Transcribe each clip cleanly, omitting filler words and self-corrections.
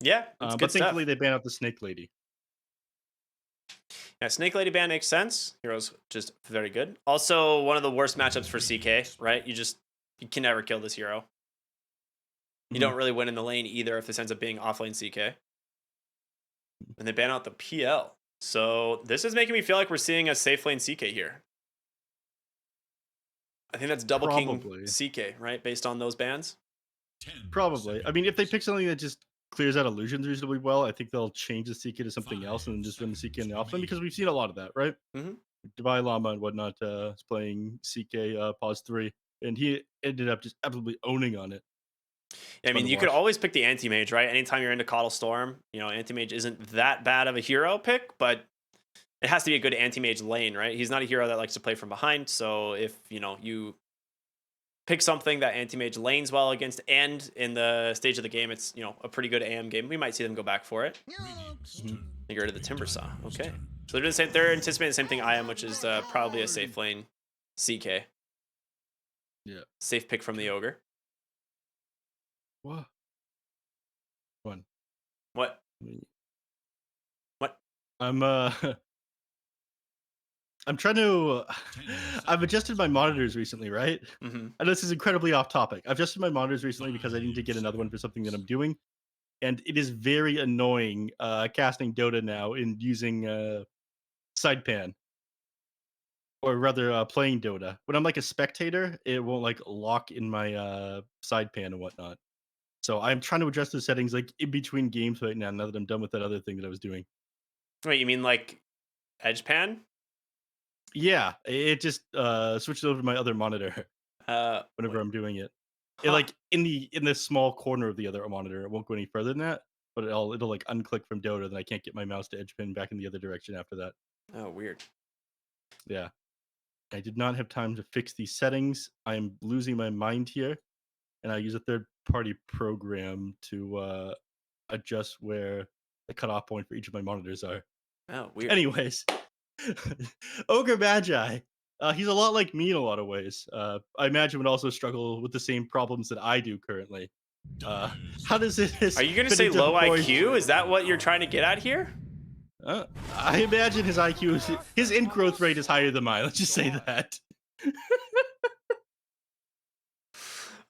Yeah, it's But good thankfully stuff. they banned out the Snake Lady. Yeah, Snake Lady ban makes sense. Hero's just very good. Also, one of the worst matchups for CK, right? You can never kill this hero. You Mhm. don't really win in the lane either if this ends up being offlane CK. And they ban out the PL. So this is making me feel like we're seeing a safe lane CK here. I think that's double king Probably. CK, right? Based on those bans. Probably. I mean, if they pick something that just clears out illusions reasonably well, I think they'll change the CK to something else and then just run the CK in the offlane because we've seen a lot of that, right? Hmm. Divine Llama and whatnot is playing CK pause 3, and he ended up just absolutely owning on it. I It's fun mean, to you could watch. always pick the anti-mage, right? Anytime you're into Coddle Storm, anti-mage isn't that bad of a hero pick, but it has to be a good anti-mage lane, right? He's not a hero that likes to play from behind. So if, you pick something that anti-mage lanes well against, and in the stage of the game, it's, a pretty good AM game, we might see them go back for it. Mhm. They get rid of the Timber Saw. Okay. So they're doing the same, they're anticipating the same thing I am, which is probably a safe lane CK. Yeah. Safe pick from the Ogre. What? Fun. What? I mean, What? I'm I'm trying to. I've adjusted my monitors recently, right? Hmm. I know this is incredibly off topic. I've adjusted my monitors recently because I need to get another one for something that I'm doing, and it is very annoying casting Dota now and using side pan, or rather playing Dota. When I'm like a spectator, it won't like lock in my side pan and whatnot. So I'm trying to adjust the settings like in between games right now. Now that I'm done with that other thing that I was doing. Wait, you mean like edge pan? Yeah, it just switched over to my other monitor whenever Wait. I'm doing it. It Huh. like in the small corner of the other monitor. It won't go any further than that, but it'll like unclick from Dota. Then I can't get my mouse to edge pin back in the other direction after that. Oh, weird. Yeah, I did not have time to fix these settings. I am losing my mind here, and I use a third party program to adjust where the cutoff point for each of my monitors are. Oh, weird. Anyways, Ogre Magi. He's a lot like me in a lot of ways. I imagine would also struggle with the same problems that I do currently. Uh, how does Are this you gonna fit say into low Hokori's? IQ? Is that what you're trying to get at here? I imagine his IQ, his ingrowth rate is higher than mine. Let's just say that.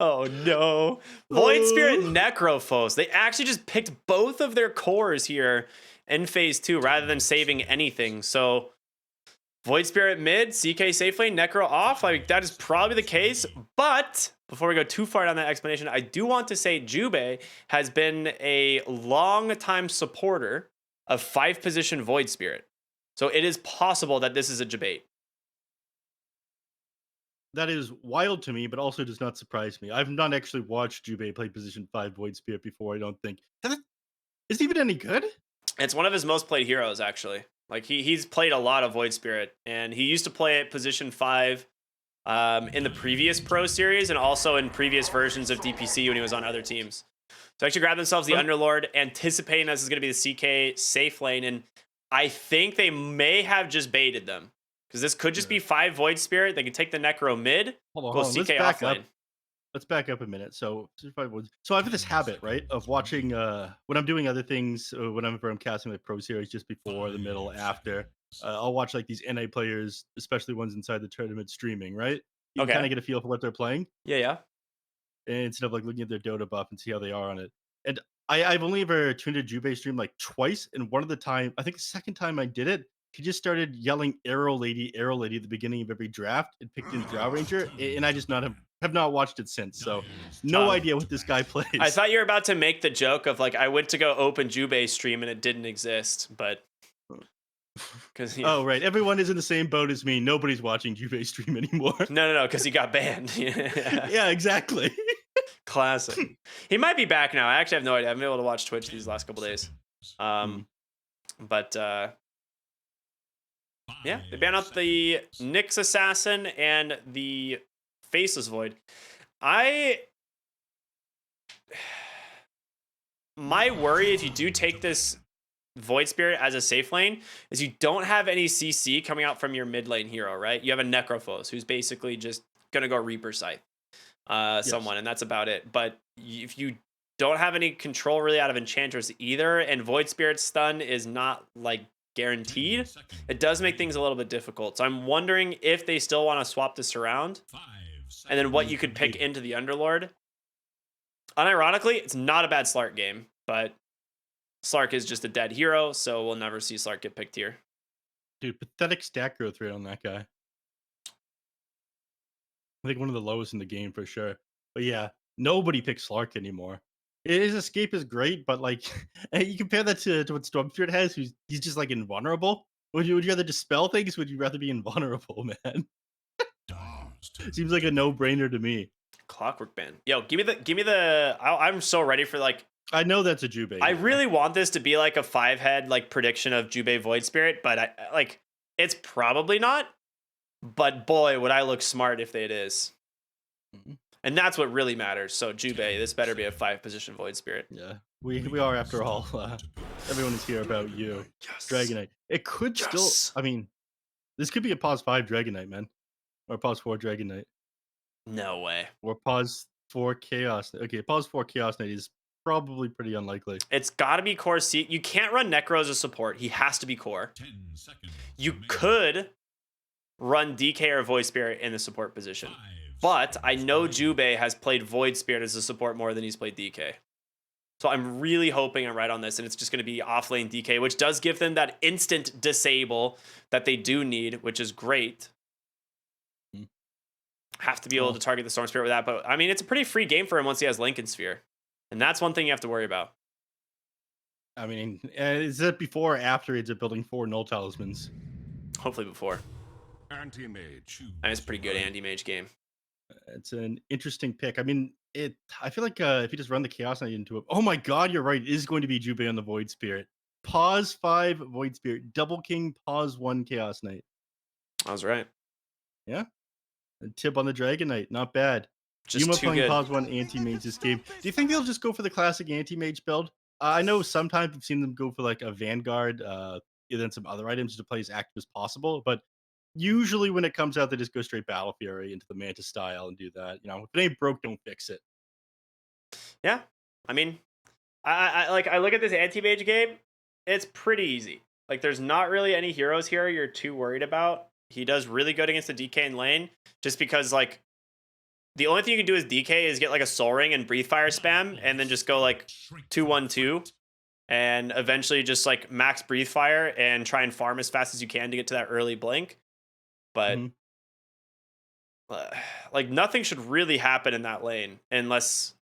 Oh no. Void Spirit Oh, Necrophos. They actually just picked both of their cores here in phase two rather than saving anything. So Void Spirit mid, CK safe lane, Necro off. Like that is probably the case. But before we go too far down that explanation, I do want to say Jubei has been a long time supporter of 5 position Void Spirit. So it is possible that this is a debate. that is wild to me, but also does not surprise me. I've not actually watched Jubei play position 5 Void Spirit before, I don't think. Is it even any good? It's one of his most played heroes, actually. Like he's played a lot of Void Spirit, and he used to play at position 5 in the previous Pro Series and also in previous versions of DPC when he was on other teams. So actually grab themselves the Let Underlord, anticipating this is going to be the CK safe lane, and I think they may have just baited them because this could just yeah. be 5 Void Spirit. They can take the Necro mid, go Hold on. CK off lane. Let's back up a minute. So I have this habit, right, of watching when I'm doing other things, whenever I'm casting like Pro Series, just before, the middle, after. I'll watch like these NA players, especially ones inside the tournament, streaming. Right, you can kind Okay. of get a feel for what they're playing, Yeah, yeah. instead of like looking at their Dota buff and see how they are on it. And I've only ever tuned a Jubei stream like twice, and one of the time, I think the second time I did it, he just started yelling Arrow Lady" at the beginning of every draft and picked in Drow Ranger, and I just not have not watched it since. So no Um, idea what this guy I plays. thought you were about to make the joke of like I went to go open Jubei stream and it didn't exist, but because Oh right, everyone is in the same boat as me. Nobody's watching Jubei stream anymore. no, because he got banned. Yeah. Yeah, exactly. Classic. He might be back now. I actually have no idea. I haven't been able to watch Twitch these last couple days. Hmm. But yeah, they ban out the Nyx Assassin and the Faceless Void. I My worry if you do take this Void Spirit as a safe lane is you don't have any CC coming out from your mid lane hero, right? You have a Necrophos who's basically just gonna go Reaper Scythe Yes. someone, and that's about it. But if you don't have any control really out of Enchantress either, and Void Spirit stun is not like guaranteed. It does make things a little bit difficult. So I'm wondering if they still want to swap this around, and then what you could pick into the Underlord. Unironically, it's not a bad Slark game, but Slark is just a dead hero, so we'll never see Slark get picked here. Dude, pathetic stat growth rate on that guy. I think one of the lowest in the game for sure. But yeah, nobody picks Slark anymore. His escape is great, but like you compare that to what Storm Spirit has, he's just like invulnerable. Would you rather dispel things? Would you rather be invulnerable, man? Seems like a no-brainer to me. Clockwork Band. Yo, give me the. I'm so ready for like. I know that's a Jubei. I really want this to be like a 5-head like prediction of Jubei Void Spirit, but I like it's probably not. But boy, would I look smart if it is. Mm-hmm. And that's what really matters. So Jubei, this better be a 5-position Void Spirit. Yeah, we are after all. Everyone is here about you, Yes. Dragonite. It could still. I mean, this could be a pause 5 Dragonite, man, or pause 4 Dragonite. No way. Or pause 4 Chaos. Okay, pause 4 Chaos Knight is probably pretty unlikely. It's got to be core C. You can't run Necro as a support. He has to be core. You could run DK or Void Spirit in the support position. But I know Jubei has played Void Spirit as a support more than he's played DK. So I'm really hoping I'm right on this, and it's just going to be offlane DK, which does give them that instant disable that they do need, which is great. Have to be able to target the Storm Spirit with that, but I mean, it's a pretty free game for him once he has Lincoln Sphere. And that's one thing you have to worry about. I mean, is that before or after he's building 4 Null Talismans? Hopefully before. Anti-mage. And it's a pretty good anti-mage game. It's an interesting pick. I mean, I feel like if you just run the Chaos Knight into it. Oh my god, you're right. It is going to be Jubei on the Void Spirit. Pause 5 Void Spirit. Double King, pause 1 Chaos Knight. I was right. Yeah. A tip on the Dragon Knight. Not bad. Just Yuma too playing good. pause 1 anti-mage this game. Do you think they'll just go for the classic anti-mage build? I know sometimes I've seen them go for like a Vanguard, and then some other items to play as active as possible, but usually when it comes out, they just go straight Battle Fury into the Manta style and do that. You know, if it ain't broke, don't fix it. Yeah. I mean, I look at this anti-mage game, it's pretty easy. Like, there's not really any heroes here you're too worried about. He does really good against the DK in lane, just because, like, the only thing you can do as DK is get, like, a Soul Ring and Breathe Fire spam, and then just go, like, 2-1-2, and eventually just, like, max Breathe Fire and try and farm as fast as you can to get to that early blink. But, like, nothing should really happen in that lane, unless...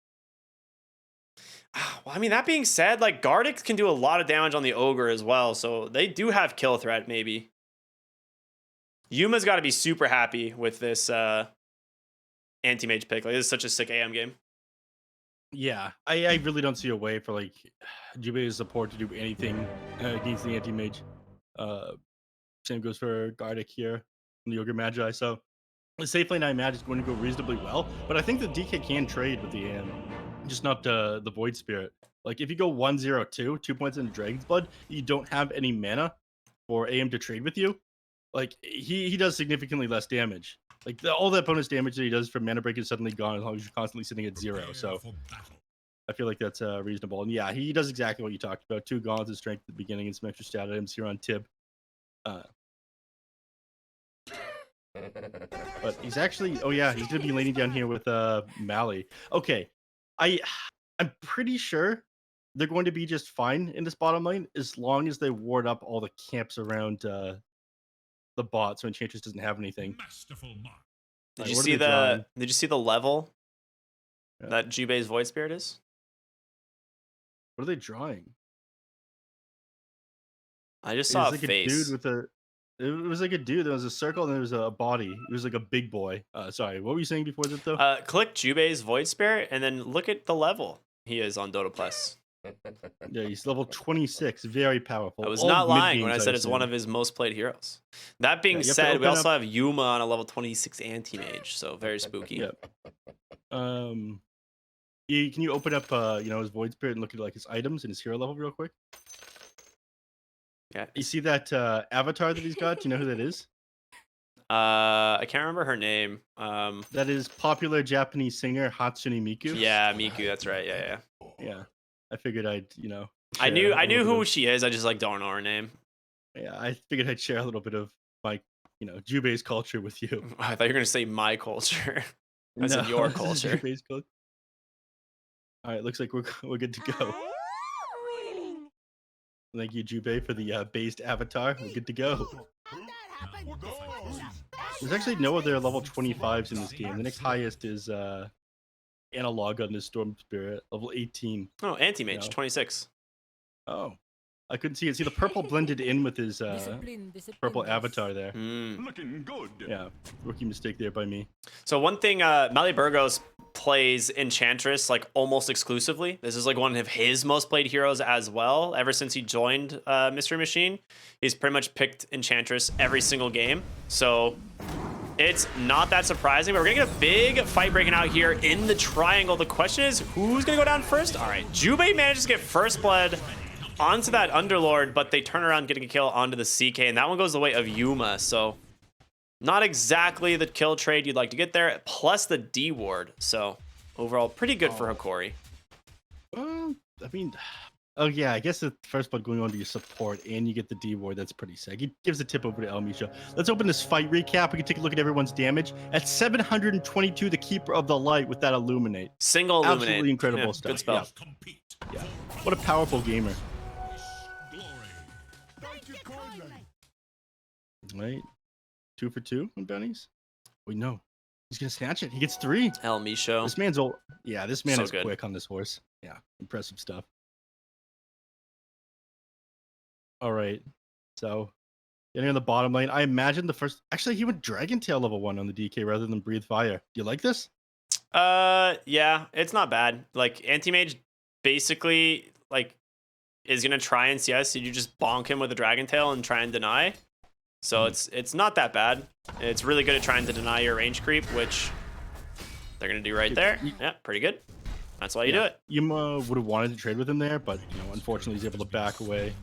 Well, I mean, that being said, like, Gardex can do a lot of damage on the Ogre as well, so they do have kill threat, maybe. Yuma's got to be super happy with this anti-mage pick. Like, this is such a sick AM game. Yeah, I really don't see a way for, like, Jubei's support to do anything against the anti-mage. Same goes for Gardex here from the Ogre Magi, so the safe lane I imagine is going to go reasonably well, but I think the DK can trade with the AM. Just not the Void Spirit. Like, if you go 1-0-2, 2 points into Dragon's Blood, you don't have any mana for AM to trade with you. Like, he does significantly less damage. Like, all the opponent's damage that he does from Mana Break is suddenly gone as long as you're constantly sitting at 0. So I feel like that's reasonable. And yeah, he does exactly what you talked about. 2 gauntlets of strength at the beginning and some extra stat items here on Tib. But he's actually, oh yeah, he's going to be laning down here with Mally. Okay. I'm pretty sure they're going to be just fine in this bottom lane as long as they ward up all the camps around the bot, so Enchantress doesn't have anything. Did you see the level that Jubei's Void Spirit is? What are they drawing? I just saw a like face. A dude with a. It was like a dude. There was a circle and there was a body. It was like a big boy. Sorry, what were you saying before that though? Click Jubei's Void Spirit and then look at the level he is on Dota Plus. Yeah, he's level 26. Very powerful. I was not lying when I said it's one of his most played heroes. That being said, we also have Yuma on a level 26 anti-mage, so very spooky. Yeah. Can you open up his Void Spirit and look at like his items and his hero level real quick? Yeah. You see that avatar that he's got? Do you know who that is? I can't remember her name. That is popular Japanese singer Hatsune Miku. Yeah, Miku. That's right. Yeah. Yeah. I figured I'd, I share knew a little bit who of- she is. I just like don't know her name. Yeah, I figured I'd share a little bit of my, Jubei's culture with you. I thought you were gonna say my culture. I said No, your this is culture. Jubei's culture. All right, looks like we're good to go. Thank you, Jubei, for the based avatar. We're good to go. There's actually no other level 25s in this game. The next highest is Analog on this Storm Spirit, level 18. Oh, Anti-Mage, No. 26. Oh, I couldn't see it. See, the purple blended in with his purple avatar there. Looking good. Yeah, rookie mistake there by me. So one thing, Mali Burgos plays Enchantress like almost exclusively. This is like one of his most played heroes as well. Ever since he joined Mystery Machine, he's pretty much picked Enchantress every single game. So it's not that surprising, but we're gonna get a big fight breaking out here in the triangle. The question is, who's gonna go down first? All right, Jubei manages to get first blood onto that Underlord, but they turn around getting a kill onto the CK, and that one goes the way of Yuma. So not exactly the kill trade you'd like to get there, plus the D ward. So overall, pretty good for Hokori. I mean, oh yeah, I guess the first blood going on to your support, and you get the D ward. That's pretty sick. He gives the tip over to El Misha. Let's open this fight recap. We can take a look at everyone's damage. At 722, the Keeper of the Light with that Illuminate. Single Illuminate. Absolutely incredible Yeah, stuff. good spell. Yeah. What a powerful gamer. Right. 2 for 2 on bounties. Wait, no. He's gonna snatch it. He gets 3. El Misho. This man's old. Yeah, this man So is good. quick on this horse. Yeah, impressive stuff. All right. So, getting on the bottom lane, I imagine the first. Actually, he went Dragon Tail level 1 on the DK rather than Breathe Fire. Do you like this? Yeah, it's not bad. Like Anti-Mage basically like is gonna try and CS. So you just bonk him with a Dragon Tail and try and deny. So it's not that bad. It's really good at trying to deny your range creep, which they're gonna do right there. Yeah, pretty good. That's why you do it. Yuma would have wanted to trade with him there, but unfortunately, he's able to back away.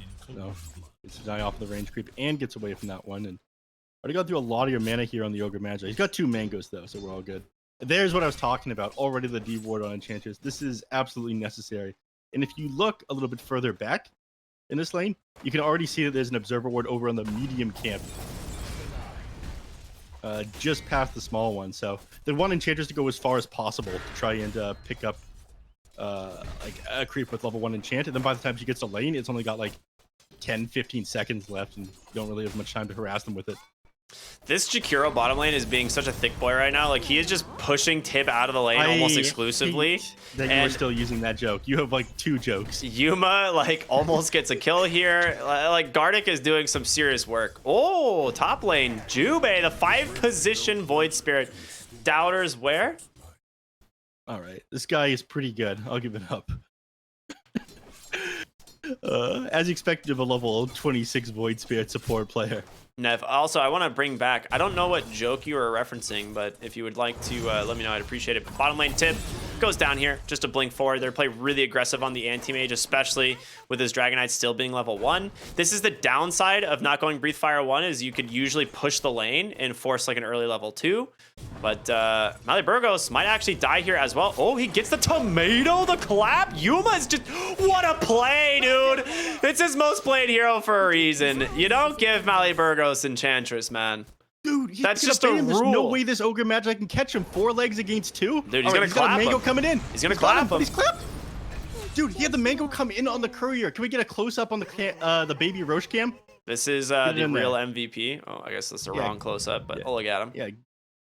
Gets to die off the range creep and gets away from that one. And already got through a lot of your mana here on the Ogre Magi. He's got 2 mangoes though, so we're all good. There's what I was talking about. Already the D ward on Enchantress. This is absolutely necessary. And if you look a little bit further back in this lane, you can already see that there's an Observer ward over on the medium camp. Just past the small one. So they want Enchantress to go as far as possible to try and pick up like a creep with level 1 enchant. And then by the time she gets to lane, it's only got like 10-15 seconds left, and you don't really have much time to harass them with it. This Jakiro bottom lane is being such a thick boy right now. Like he is just pushing Tib out of the lane almost exclusively. Hate that you are still using that joke. You have like 2 jokes. Yuma like almost gets a kill here. Like Gardic is doing some serious work. Oh, top lane, Jubei, the 5 position Void Spirit. Doubters where? All right, this guy is pretty good. I'll give it up. As expected of a level 26 Void Spirit support player. Nev. Also, I want to bring back, I don't know what joke you were referencing, but if you would like to let me know, I'd appreciate it. Bottom lane Tib goes down here just to blink forward. They play really aggressive on the Anti-Mage, especially with his Dragonite still being level 1. This is the downside of not going Breathe Fire 1, is you could usually push the lane and force like an early level 2. But Mali Burgos might actually die here as well. Oh, he gets the tomato, the clap. Yuma's just, what a play, dude. It's his most played hero for a reason. You don't give Mali Burgos Enchantress, man. Dude, that's just a rule. There's no way this Ogre Magi can catch him. 4 legs against 2. Dude, he's gonna got clap a mango him. coming in. He's gonna clap him. He's clapped. Dude, he had the mango come in on the courier. Can we get a close up on the baby Roche cam? This is the real MVP. Oh, I guess that's the wrong close up, but I'll look at him. Yeah,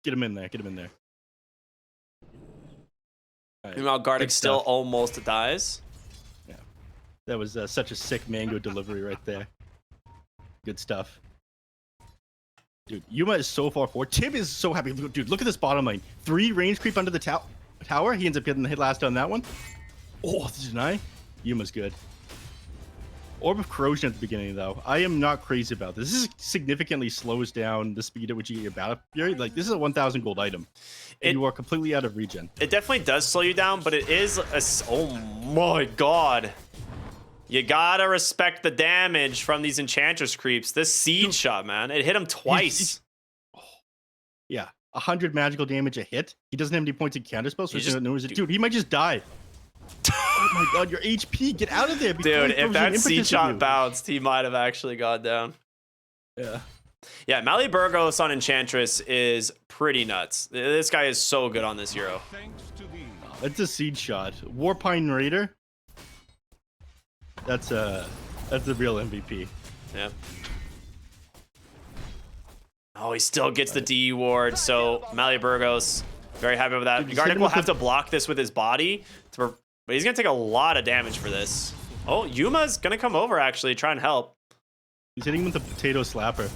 get him in there. Get him in there. Right. Meanwhile, Gardic still almost dies. Yeah, that was such a sick mango delivery right there. Good stuff. Dude, Yuma is so far forward. Tib is so happy. Dude, look at this bottom lane. 3 range creep under the tower. He ends up getting the hit last on that one. Oh, the deny. Yuma's good. Orb of Corrosion at the beginning, though. I am not crazy about this. This significantly slows down the speed at which you get your Battle Fury. Like, this is a 1,000 gold item. And you are completely out of regen. It definitely does slow you down, but it is a... Oh, my God. You gotta respect the damage from these Enchantress creeps. This Seed shot, man. It hit him twice. Yeah, 100 magical damage a hit. He doesn't have any points in counter spells, so He just- dude, he might just die. Oh my god, your HP, get out of there! before Dude, he if throws that an impetus seed at shot you. bounced, he might have actually gone down. Yeah. Yeah, Mali Burgos on Enchantress is pretty nuts. This guy is so good on this hero. Thanks to thee. That's a seed shot. Warpine Raider. That's the real MVP. Yeah. Oh, he still gets the DE ward, so Mali Burgos, very happy with that. Dude, just hit Gardic him will with have the- to block this with his body, but he's going to take a lot of damage for this. Oh, Yuma's going to come over, actually, try and help. He's hitting with the potato slapper.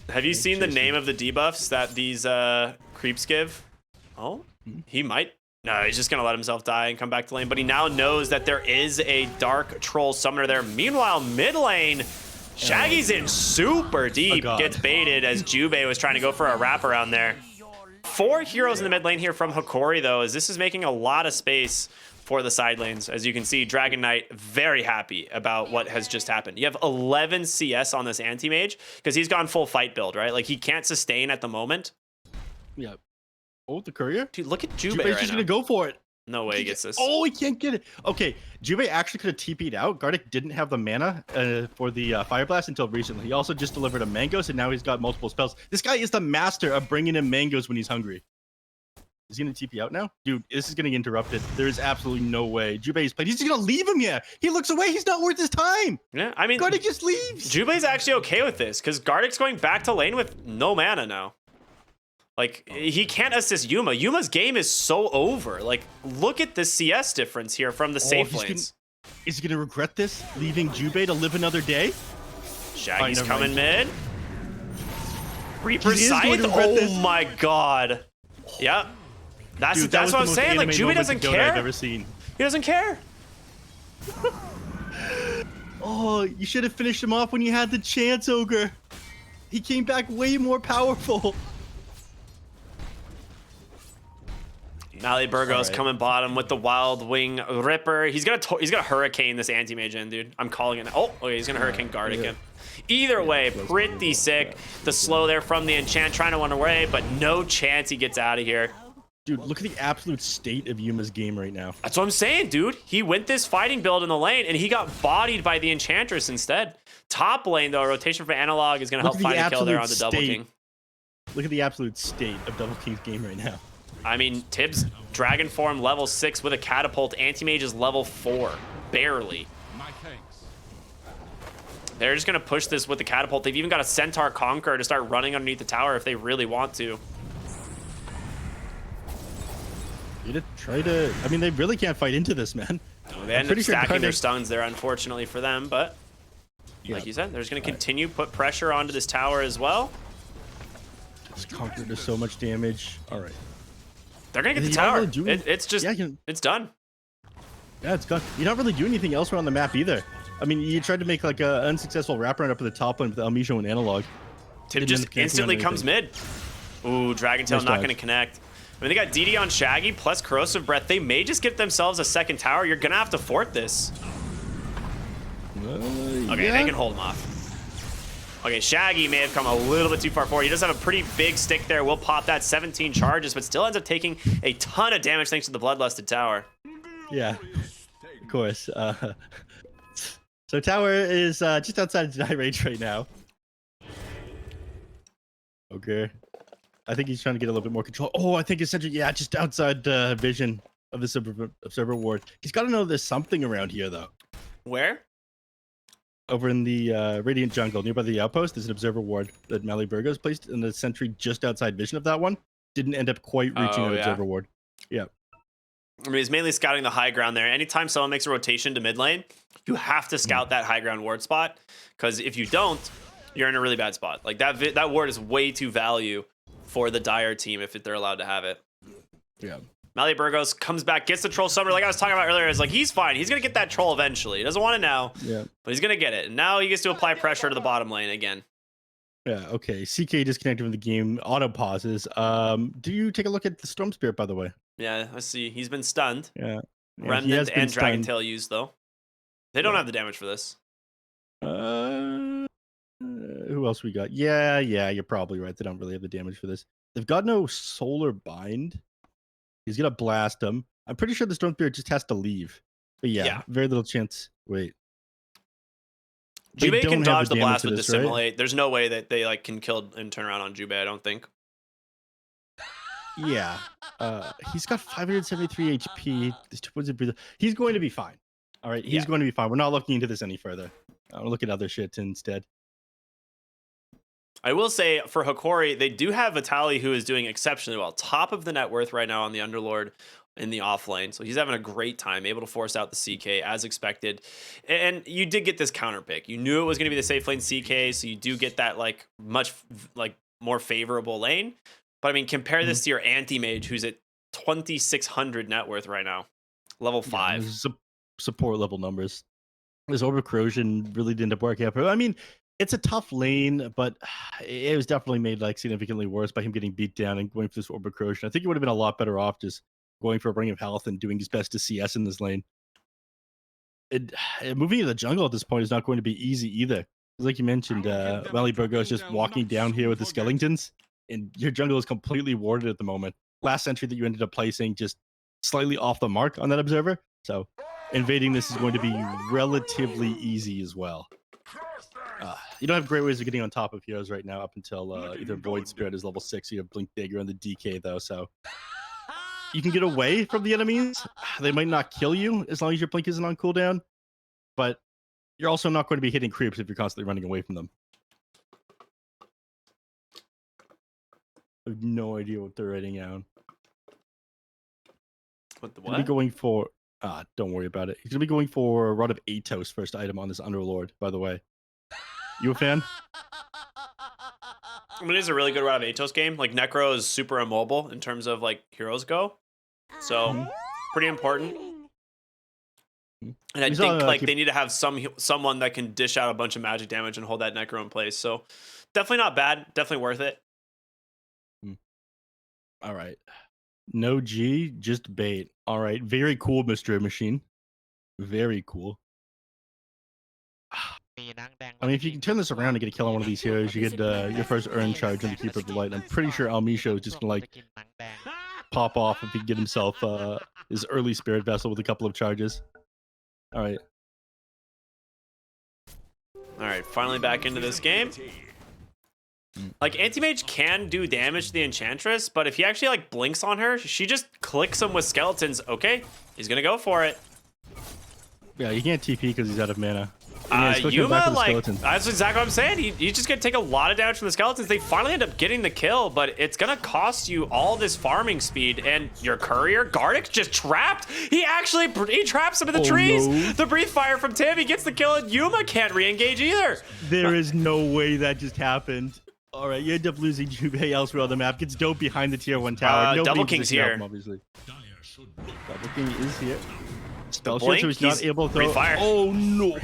Have you seen the Chasing. name of the debuffs that these creeps give? Oh, he might. No, he's just going to let himself die and come back to lane. But he now knows that there is a Dark Troll Summoner there. Meanwhile, mid lane, Shaggy's in super deep. God. Gets baited as Jubei was trying to go for a wraparound there. 4 heroes in the mid lane here from Hokori, though, as this is making a lot of space for the side lanes. As you can see, Dragon Knight very happy about what has just happened. You have 11 CS on this anti-mage because he's gone full fight build, right? Like, he can't sustain at the moment. Yeah. Oh, the courier? Dude, look at Jubei Jubei's right just now. gonna go for it. No way he gets this. Oh, he can't get it. Okay, Jubei actually could have TP'd out. Gardic didn't have the mana for the Fire Blast until recently. He also just delivered a Mangoes, and now he's got multiple spells. This guy is the master of bringing in Mangoes when he's hungry. Is he gonna TP out now? Dude, this is gonna get interrupted. There is absolutely no way. Jubei's played. He's just gonna leave him here. He looks away. He's not worth his time. Yeah, I mean, Gardic just leaves. Jubei's actually okay with this because Gardic's going back to lane with no mana now. Like, he can't assist Yuma. Yuma's game is so over. Like, look at the CS difference here from the safe he's lanes. Is he gonna regret this? Leaving Jubei to live another day? Shaggy's never coming mind. mid. Reaper He is going Scythe? to regret Oh this. my god. Yeah. That's Dude, that that's was what the I'm most saying. Like, anime Jubei moment doesn't of Dota I've care. ever seen. He doesn't care. Oh, you should have finished him off when you had the chance, Ogre. He came back way more powerful. Mali Burgos Alright. coming bottom with the Wild Wing Ripper. He's gonna hurricane this anti-mage in, dude. I'm calling it. Oh, okay, he's gonna hurricane guard again. Either way, pretty sick. The slow there from the enchant, trying to run away, but no chance he gets out of here. Dude, look at the absolute state of Yuma's game right now. That's what I'm saying, dude. He went this fighting build in the lane, and he got bodied by the Enchantress instead. Top lane, though, rotation for Analog is going to Look help at the find a kill there on the absolute Double state. King. Look at the absolute state of Double King's game right now. I mean, Tibbs, Dragon Form level 6 with a catapult. Anti-Mage is level 4. Barely. My thanks. They're just going to push this with the catapult. They've even got a Centaur Conqueror to start running underneath the tower if they really want to. I mean, they really can't fight into this, man. They end up pretty sure stacking their Gardic- stuns there, unfortunately for them, but like you said, they're just going to continue put pressure onto this tower as well. This Conqueror does so much damage. All right. They're going to get the You're not tower. really doing- It's just, it's done. Yeah, it's gone. You don't really do anything else around the map either. I mean, you tried to make like an unsuccessful wraparound up at the top one with Almijo and Analog. Tib Didn't just end up connecting instantly on comes mid. Ooh, Dragon Tail Nice not dodge. going to connect. I mean, they got DD on Shaggy plus Corrosive Breath. They may just get themselves a second tower. You're going to have to fort this. Okay, they can hold him off. Okay, Shaggy may have come a little bit too far forward. He does have a pretty big stick there. Will pop that 17 charges, but still ends up taking a ton of damage thanks to the Bloodlusted Tower. Yeah, of course. So tower is just outside of deny range right now. Okay. I think he's trying to get a little bit more control. Oh, I think essentially, yeah, just outside vision of the observer ward. He's got to know there's something around here, though. Where? Over in the Radiant Jungle, nearby the outpost, there's an observer ward that Mali Burgos placed, and the sentry just outside vision of that one didn't end up quite reaching Oh, that yeah. observer ward. Yeah. I mean, he's mainly scouting the high ground there. Anytime someone makes a rotation to mid lane, you have to scout that high ground ward spot, because if you don't, you're in a really bad spot. Like that ward is way too value for the Dire team if they're allowed to have it. Yeah. Mali Burgos comes back, gets the troll summoner. Like I was talking about earlier, is like he's fine. He's gonna get that troll eventually. He doesn't want it now, Yeah. but he's gonna get it. And now he gets to apply pressure to the bottom lane again. Yeah, okay. CK disconnected from the game. Auto pauses. Do you take a look at the Storm Spirit, by the way? Yeah, let's see. He's been stunned. Yeah. he Remnant has been and Dragon stunned. Tail used though. They don't Yeah. have the damage for this. No, Who else we got? Yeah, you're probably right. They don't really have the damage for this. They've got no solar bind. He's gonna blast him. I'm pretty sure the Storm Spirit just has to leave. But yeah, very little chance. Wait. They Jubei don't can have dodge the damage blast to with this, Dissimulate. There's no way that they like can kill and turn around on Jubei, I don't think. Yeah. He's got 573 HP. There's 2 points of breather. He's going to be fine. All right. He's going to be fine. We're not looking into this any further. I'll look at other shit instead. I will say for Hokori, they do have Vitali who is doing exceptionally well. Top of the net worth right now on the Underlord in the off lane. So he's having a great time, able to force out the CK as expected. And you did get this counter pick. You knew it was going to be the safe lane CK, so you do get that like much like more favorable lane. But I mean, compare this to your anti-mage who's at 2,600 net worth right now. Level 5. Yeah, support level numbers. This Orb of Corrosion really didn't work out. I mean, it's a tough lane, but it was definitely made like significantly worse by him getting beat down and going for this Orb of Corrosion. I think he would have been a lot better off just going for a Ring of Health and doing his best to CS in this lane. Moving to the jungle at this point is not going to be easy either. Like you mentioned, Maliburgo is just walking down here with the skeletons, and your jungle is completely warded at the moment. Last sentry that you ended up placing just slightly off the mark on that observer. So invading this is going to be relatively easy as well. You don't have great ways of getting on top of heroes right now up until either Void Spirit is level 6 or you have Blink Dagger on the DK though, so you can get away from the enemies. They might not kill you as long as your Blink isn't on cooldown, but you're also not going to be hitting creeps if you're constantly running away from them. I have no idea what they're writing out. What the what? He's going for... don't worry about it. He's going to be going for Rod of Atos first item on this Underlord, by the way. You a fan? I mean, it is a really good Rod of Atos game. Like, Necro is super immobile in terms of, like, heroes go. So, pretty important. And I think, like, they need to have someone that can dish out a bunch of magic damage and hold that Necro in place. So, definitely not bad. Definitely worth it. All right. No G, just bait. All right. Very cool, Mr. Machine. Very cool. I mean, if you can turn this around and get a kill on one of these heroes, you get your first earn charge on the Keeper of the Light. I'm pretty sure Almisho is just going to, like, pop off if he can get himself his early Spirit Vessel with a couple of charges. All right. All right, finally back into this game. Like, Anti-Mage can do damage to the Enchantress, but if he actually, like, blinks on her, she just clicks him with skeletons. Okay, he's going to go for it. Yeah, you can't TP because he's out of mana. Yuma, like, that's exactly what I'm saying. He's just going to take a lot of damage from the skeletons. They finally end up getting the kill, but it's going to cost you all this farming speed. And your courier, Gardic, just trapped. He traps him in the trees. No. The Breathe Fire from Tim, he gets the kill, and Yuma can't re-engage either. There is no way that just happened. All right, you end up losing Jubei elsewhere on the map. Gets doped behind the tier 1 tower. Double King's here. Obviously. Double King is here. Spell shield, so he's not able to throw. Fire. Oh, no.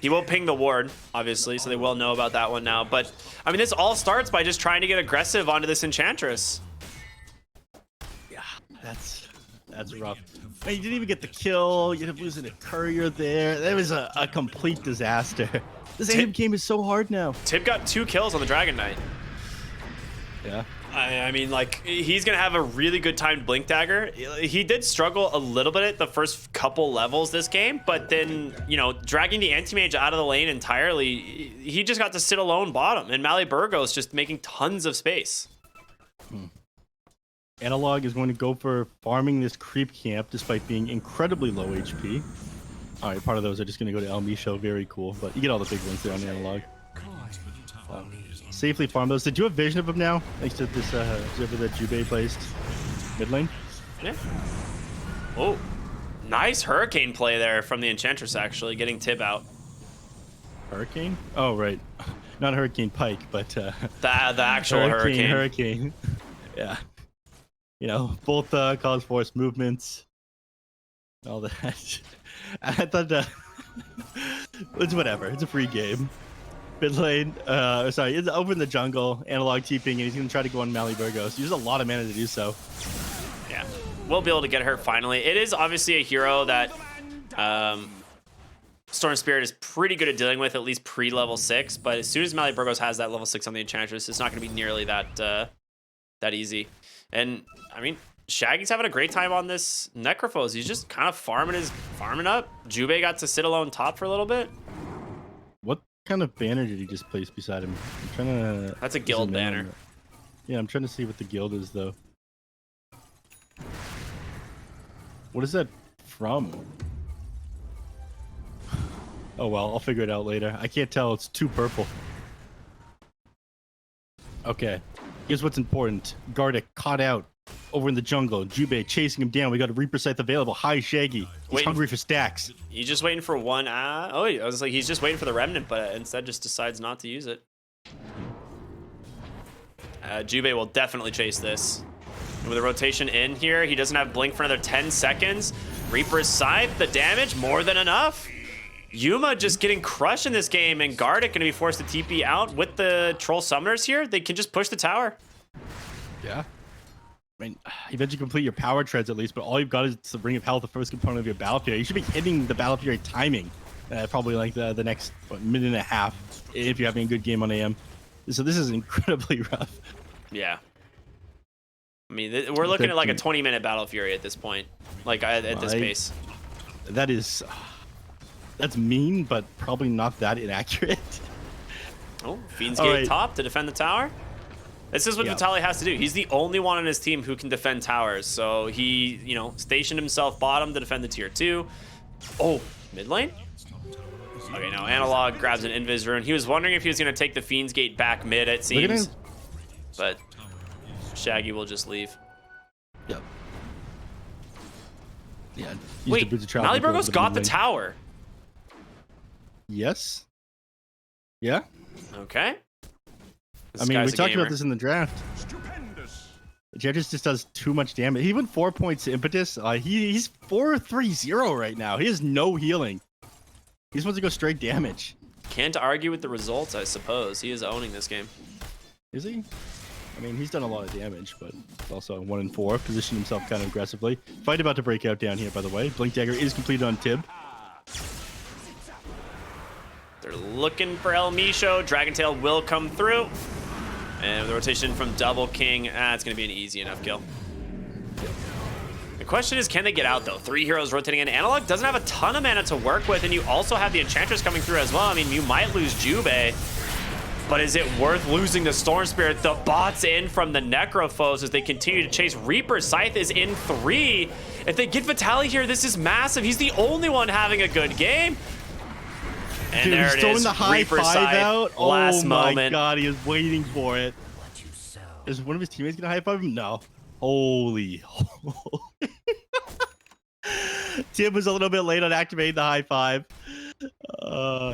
He will ping the ward, obviously, so they will know about that one now. But, I mean, this all starts by just trying to get aggressive onto this Enchantress. Yeah, that's rough. Man, you didn't even get the kill. You ended up losing a courier there. That was a complete disaster. This AIM game is so hard now. Tib got 2 kills on the Dragon Knight. Yeah. I mean, like, he's going to have a really good timed Blink Dagger. He did struggle a little bit at the first couple levels this game, but then, you know, dragging the Anti-Mage out of the lane entirely, he just got to sit alone bottom, and Maliburgo is just making tons of space. Analog is going to go for farming this creep camp despite being incredibly low HP. All right, part of those are just going to go to El Misho. Very cool, but you get all the big ones there on the Analog. Safely farm those. Did you have vision of them now? Thanks to this observer that Jubei placed mid lane. Yeah. Oh, nice Hurricane play there from the Enchantress, actually, getting Tib out. Hurricane? Oh, right. Not Hurricane Pike, but... the actual Hurricane. Hurricane. Yeah. You know, both cause force movements. All that. I thought... it's whatever. It's a free game. Mid lane, sorry, it's over in the jungle, Analog TPing, and he's going to try to go on Maliburgo. So he uses a lot of mana to do so. Yeah, we'll be able to get her finally. It is obviously a hero that Storm Spirit is pretty good at dealing with, at least pre-level 6. But as soon as Burgos has that level 6 on the Enchantress, it's not going to be nearly that easy. And I mean, Shaggy's having a great time on this Necrophos. He's just kind of farming up. Jubei got to sit alone top for a little bit. What kind of banner did he just place beside him? I'm trying to. That's a guild banner. Yeah, I'm trying to see what the guild is though. What is that from? Oh well, I'll figure it out later. I can't tell. It's too purple. Okay. Here's what's important. Gardic caught out over in the jungle. Jubei chasing him down. We got a Reaper Scythe available. Hi, Shaggy. He's hungry for stacks. He's just waiting for one. Oh, I was like, he's just waiting for the Remnant, but instead just decides not to use it. Jubei will definitely chase this. With a rotation in here, he doesn't have Blink for another 10 seconds. Reaper's Scythe, the damage, more than enough. Yuma just getting crushed in this game, and Gardic going to be forced to TP out with the Troll Summoners here. They can just push the tower. Yeah. I mean, eventually complete your power treads at least, but all you've got is the Ring of Health, the first component of your Battle Fury. You should be hitting the Battle Fury timing, probably like the next minute and a half, if you're having a good game on AM. So this is incredibly rough. Yeah. I mean, we're looking at like a 20-minute Battle Fury at this point, like at this pace. That is... That's mean, but probably not that inaccurate. Oh, Fiend's Gate top to defend the tower. This is what Vitaly has to do. He's the only one on his team who can defend towers. So he, stationed himself bottom to defend the tier 2. Oh, mid lane? Okay, now Analog grabs an Invis Rune. He was wondering if he was going to take the Fiend's Gate back mid, it seems. But Shaggy will just leave. Yep. Yeah. Wait, Burgos got the tower. Yes. Yeah. Okay. I mean, we talked about this in the draft. Judges just does too much damage. He went 4 points to Impetus. He's 4-3-0 right now. He has no healing. He's supposed to go straight damage. Can't argue with the results, I suppose. He is owning this game. Is he? I mean, he's done a lot of damage, but also 1-4. Positioned himself kind of aggressively. Fight about to break out down here, by the way. Blink Dagger is completed on Tib. They're looking for El Misho. Dragon Tail will come through. And with the rotation from Double King, it's going to be an easy enough kill. The question is, can they get out, though? 3 heroes rotating in. Analog doesn't have a ton of mana to work with, and you also have the Enchantress coming through as well. I mean, you might lose Jubei, but is it worth losing the Storm Spirit? The bot's in from the Necrophos as they continue to chase. Reaper Scythe is in 3. If they get Vitaly here, this is massive. He's the only one having a good game. And dude, there he's it throwing is. the high Reaper five Scythe, out. last oh my moment. god, he is waiting for it. Is one of his teammates gonna high five him? No. Holy. Tim was a little bit late on activating the high five.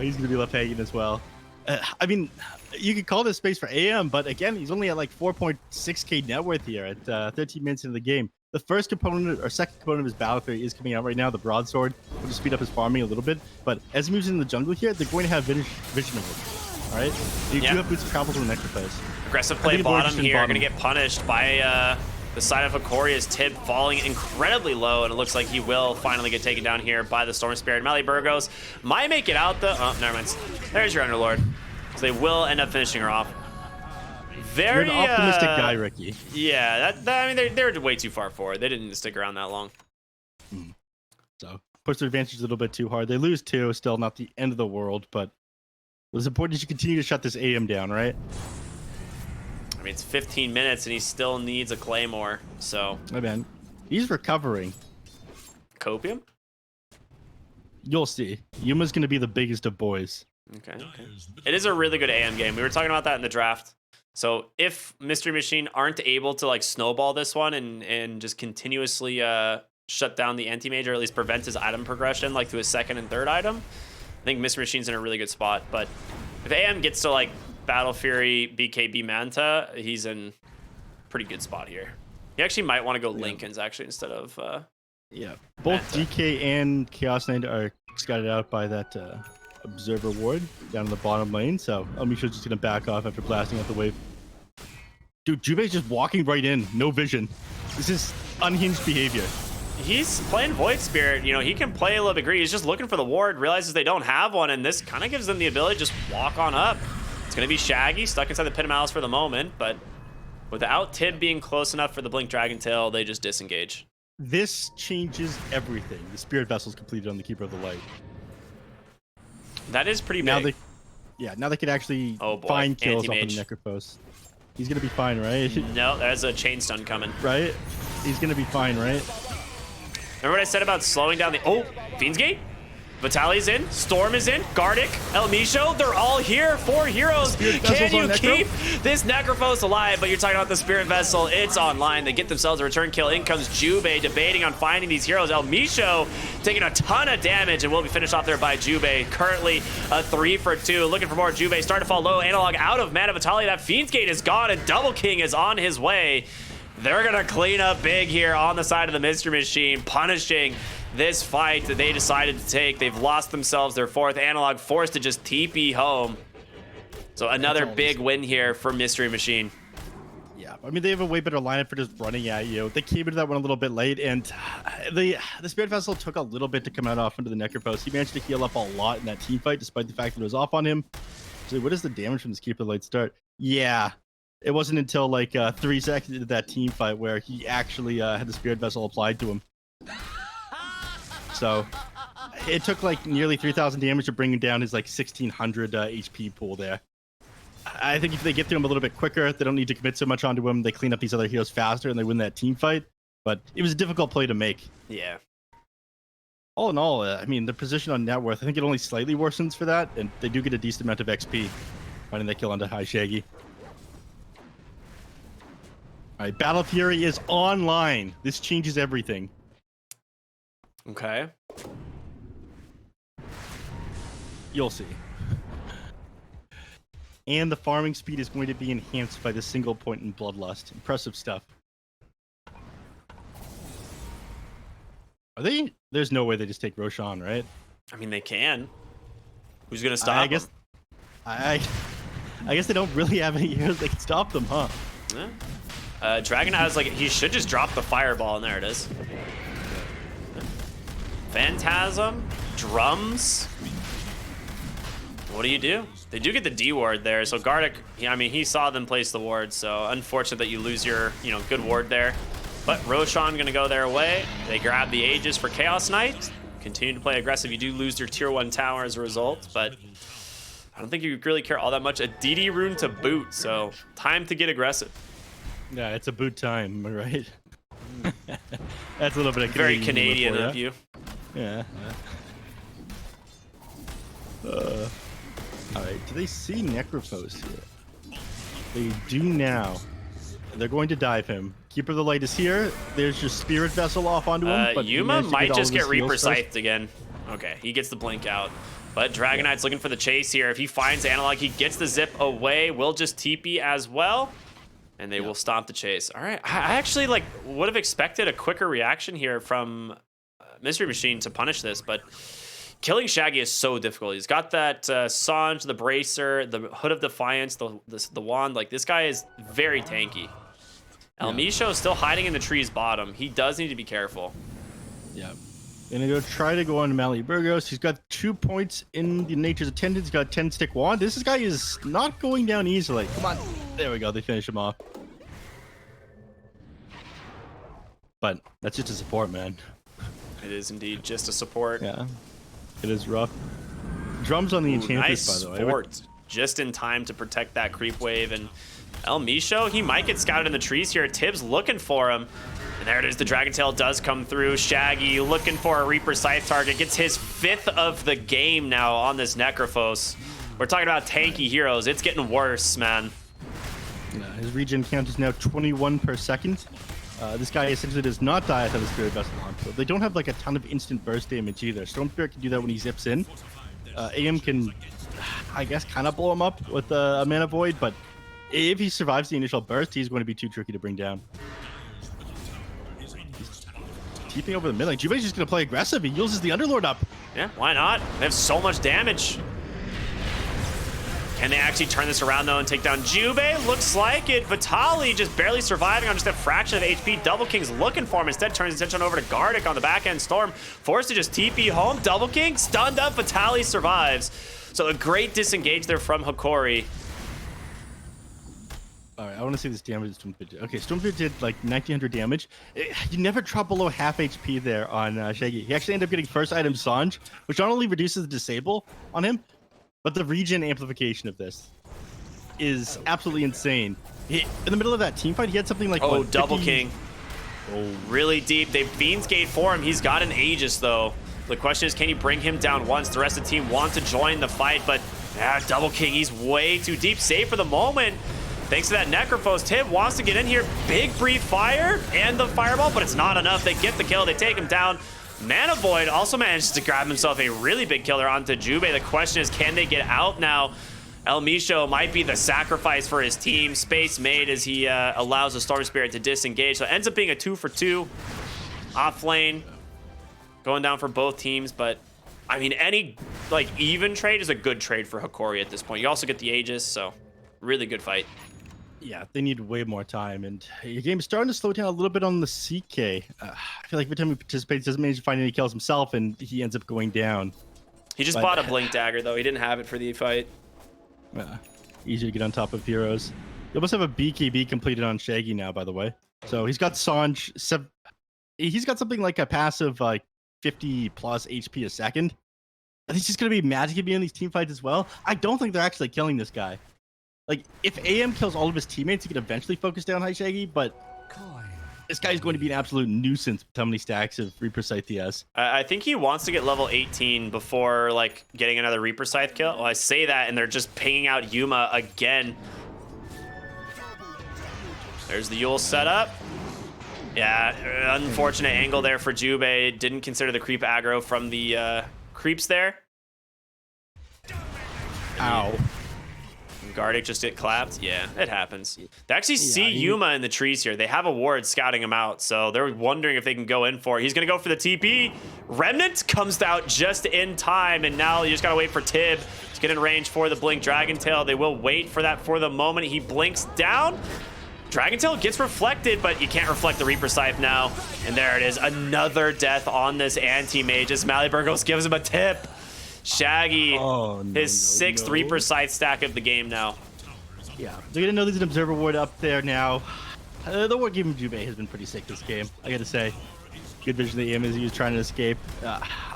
He's gonna be left hanging as well. I mean, you could call this space for AM, but again, he's only at like 4.6k net worth here at 13 minutes into the game. The first component or second component of his Battle Fury is coming out right now. The Broadsword will just speed up his farming a little bit. But as he moves into the jungle here, they're going to have vision of it. All right? You do have boots of travel to the Necrophos. Aggressive play bottom here. Going to get punished by the side of Hokori as Tib falling incredibly low. And it looks like he will finally get taken down here by the Storm Spirit. Burgos might make it out, though. Oh, never mind. There's your Underlord. So they will end up finishing her off. Very You're an optimistic guy, Ricky. Yeah, I mean, they're way too far forward. They didn't stick around that long. So, push their advantage a little bit too hard. They lose 2, still not the end of the world, but it's important that you continue to shut this AM down, right? I mean, it's 15 minutes, and he still needs a Claymore, so... Hey, man. He's recovering. Copium? You'll see. Yuma's going to be the biggest of boys. Okay. It is a really good AM game. We were talking about that in the draft. So if Mystery Machine aren't able to like snowball this one and just continuously shut down the anti-mage, or at least prevent his item progression like to his second and third item, I think Mystery Machine's in a really good spot. But if AM gets to like Battle Fury, BKB Manta, he's in a pretty good spot here. He actually might want to go Lincoln's actually instead of yeah. Both Manta. DK and Chaos Knight are scouted out by that Observer Ward down in the bottom lane, so Amisha's just gonna back off after blasting out the wave. Dude, Jubei's just walking right in, no vision. This is unhinged behavior. he's playing Void Spirit. You know, he can play a little bit greedy. He's just looking for the ward, realizes they don't have one, and this kind of gives them the ability to just walk on up. It's going to be Shaggy, stuck inside the Pit of Malice for the moment, but without Tib being close enough for the Blink Dragon Tail, they just disengage. This changes everything. The Spirit Vessel's completed on the Keeper of the Light. That is pretty Now big. now they can actually Oh boy, find kills off of the Anti-Mage. Necrophos. He's gonna be fine, right? No, there's a chain stun coming. Right? He's gonna be fine, right? Remember what I said about slowing down the... Oh, Fiend's Gate? Vitaly's in. Storm is in. Gardic, El Misho, they're all here. 4 heroes. Spirit Can Vessel's you on Necro? keep this Necrophos alive? But you're talking about the Spirit Vessel. It's online. They get themselves a return kill. In comes Jubei, debating on finding these heroes. El Misho taking a ton of damage and will be finished off there by Jubei. Currently a 3 for 2. Looking for more Jubei. Starting to fall low. Analog out of mana. Vitaly, that Fiend's Gate is gone, and Double King is on his way. They're going to clean up big here on the side of the Mystery Machine, punishing this fight that they decided to take. They've lost themselves their 4th Analog, forced to just TP home. So another big win here for Mystery Machine. Yeah, I mean, they have a way better lineup for just running at you. They came into that one a little bit late, and the Spirit Vessel took a little bit to come out off into the Necrophos. He managed to heal up a lot in that team fight, despite the fact that it was off on him. So what is the damage from this Keeper of the Light start? Yeah, it wasn't until like 3 seconds into that team fight where he actually had the Spirit Vessel applied to him. So it took like nearly 3,000 damage to bring him down his like 1,600 HP pool there. I think if they get to him a little bit quicker, they don't need to commit so much onto him. They clean up these other heroes faster and they win that team fight. But it was a difficult play to make. Yeah. All in all, I mean, the position on net worth, I think it only slightly worsens for that. And they do get a decent amount of XP finding that kill onto High Shaggy. All right, Battle Fury is online. This changes everything. Okay. You'll see. And the farming speed is going to be enhanced by the single point in Bloodlust. Impressive stuff. Are they? There's no way they just take Roshan, right? I mean, they can. Who's going to stop I guess. them? I guess they don't really have any heroes that can stop them, huh? Yeah. Dragon has like, he should just drop the fireball, and there it is. Phantasm, drums. What do? They do get the D ward there, so Gardic, I mean, he saw them place the ward, so unfortunate that you lose your, good ward there. But Roshan gonna go their way. They grab the Aegis for Chaos Knight. Continue to play aggressive. You do lose your tier 1 tower as a result, but I don't think you really care all that much. A DD rune to boot, so time to get aggressive. Yeah, it's a boot time, right? That's a little bit of Very Canadian Canadian humor of for you. Yeah. All right, do they see Necrophos here? They do now. They're going to dive him. Keeper of the Light is here. There's your Spirit Vessel off onto him. But Yuma might just get Reaper Scythed. Scythed again. Okay, he gets the blink out. But Dragon Knight's looking for the chase here. If he finds Analog, he gets the zip away. Will just TP as well. And they will stomp the chase. All right, I actually would have expected a quicker reaction here from Mystery Machine to punish this, but killing Shaggy is so difficult. He's got that Sange, the Bracer, the Hood of Defiance, the Wand. Like, this guy is very tanky. El Misho is still hiding in the tree's bottom. He does need to be careful. Yeah. Gonna go try to go on Mali Burgos. He's got 2 points in the Nature's Attendant. He's got a 10-stick wand. This guy is not going down easily. Come on. There we go. They finish him off. But that's just a support, man. It is indeed just a support. Yeah. It is rough. Drums on the Enchantress, Nice by the way. fort. Just in time to protect that creep wave. And El Misho, he might get scouted in the trees here. Tibbs looking for him. And there it is. The Dragon Tail does come through. Shaggy looking for a Reaper Scythe target. Gets his 5th of the game now on this Necrophos. We're talking about tanky heroes. It's getting worse, man. Yeah, his regen count is now 21 per second. This guy essentially does not die without the Spirit Vessel on. So they don't have like a ton of instant burst damage either. Storm Spirit can do that when he zips in. AM can, I guess, kind of blow him up with a Mana Void, but if he survives the initial burst, he's going to be too tricky to bring down. He's TPing over the mid lane. Jubei's just going to play aggressive. He uses the Underlord up. Yeah, why not? They have so much damage. Can they actually turn this around, though, and take down Jubei? Looks like it. Vitali just barely surviving on just a fraction of HP. Double King's looking for him. Instead, turns his attention over to Gardic on the back end. Storm forced to just TP home. Double King stunned up. Vitali survives. So a great disengage there from Hokori. All right, I want to see this damage Stormfear did. Okay, Stormfear did like 1900 damage. You never drop below half HP there on Shaggy. He actually ended up getting first item Sanj, which not only reduces the disable on him, but the regen amplification of this is absolutely insane. In the middle of that team fight, he had something like, oh, what, Double 50... King. Oh. Really deep. They Fiend's Gate for him. He's got an Aegis, though. The question is, can you bring him down once? The rest of the team want to join the fight, but Double King, he's way too deep. Safe for the moment. Thanks to that Necrophos. Tib wants to get in here. Big Breathe Fire and the Fireball, but it's not enough. They get the kill. They take him down. Mana Void also manages to grab himself a really big killer onto Jubei. The question is, can they get out now? El Misho might be the sacrifice for his team. Space made as he allows the Storm Spirit to disengage. So it ends up being a 2-for-2 off lane. Going down for both teams, but I mean, any like even trade is a good trade for Hokori at this point. You also get the Aegis, so really good fight. Yeah, they need way more time, and your game is starting to slow down a little bit on the CK. I feel like every time he participates, he doesn't manage to find any kills himself, and he ends up going down. He just bought a Blink Dagger, though. He didn't have it for the fight. Easier to get on top of heroes. You almost have a BKB completed on Shaggy now, by the way. So he's got Sanj. He's got something like a passive like 50 plus HP a second. I think he's just going to be magic in these team fights as well. I don't think they're actually killing this guy. Like, if AM kills all of his teammates, he can eventually focus down High Shaggy, but this guy's going to be an absolute nuisance with how many stacks of Reaper Scythe he has. I think he wants to get level 18 before, like, getting another Reaper Scythe kill. Well, I say that, and they're just pinging out Yuma again. There's the Yule setup. Yeah, unfortunate angle there for Jubei. Didn't consider the creep aggro from the creeps there. Ow. Gardic just get clapped. Yeah, it happens. They actually see Yuma in the trees here. They have a ward scouting him out, so they're wondering if they can go in for it. He's going to go for the TP. Remnant comes out just in time, and now you just got to wait for Tib to get in range for the Blink Dragon Tail. They will wait for that for the moment. He blinks down. Dragon Tail gets reflected, but you can't reflect the Reaper Scythe now. And there it is. Another death on this anti-mage as Maliburgos gives him a tip. Shaggy, his sixth Reaper Scythe stack of the game now. Yeah, they're gonna know there's an Observer Ward up there now. The ward given Jubei has been pretty sick this game, I gotta say. Good vision of the aim as he was trying to escape.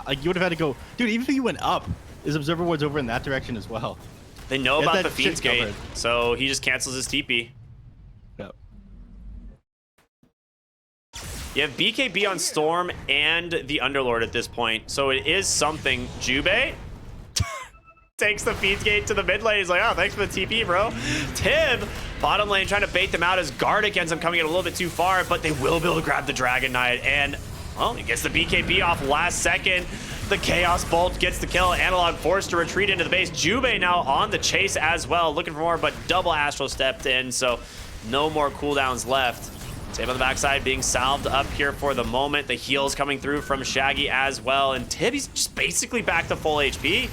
Like, you would have had to go, dude, even if you went up, his Observer Ward's over in that direction as well. They know about the Fiend's Gate, so he just cancels his TP. Yep. You have BKB on Storm and the Underlord at this point, so it is something. Jubei takes the Fiend's Gate to the mid lane. He's like, oh, thanks for the TP, bro. Tib, bottom lane, trying to bait them out as Gardic ends up coming in a little bit too far, but they will be able to grab the Dragon Knight, and, well, he gets the BKB off last second. The Chaos Bolt gets the kill. Analog forced to retreat into the base. Jubei now on the chase as well, looking for more, but double Astral stepped in, so no more cooldowns left. Same on the backside, being salved up here for the moment. The heals coming through from Shaggy as well. And Tib, he's just basically back to full HP.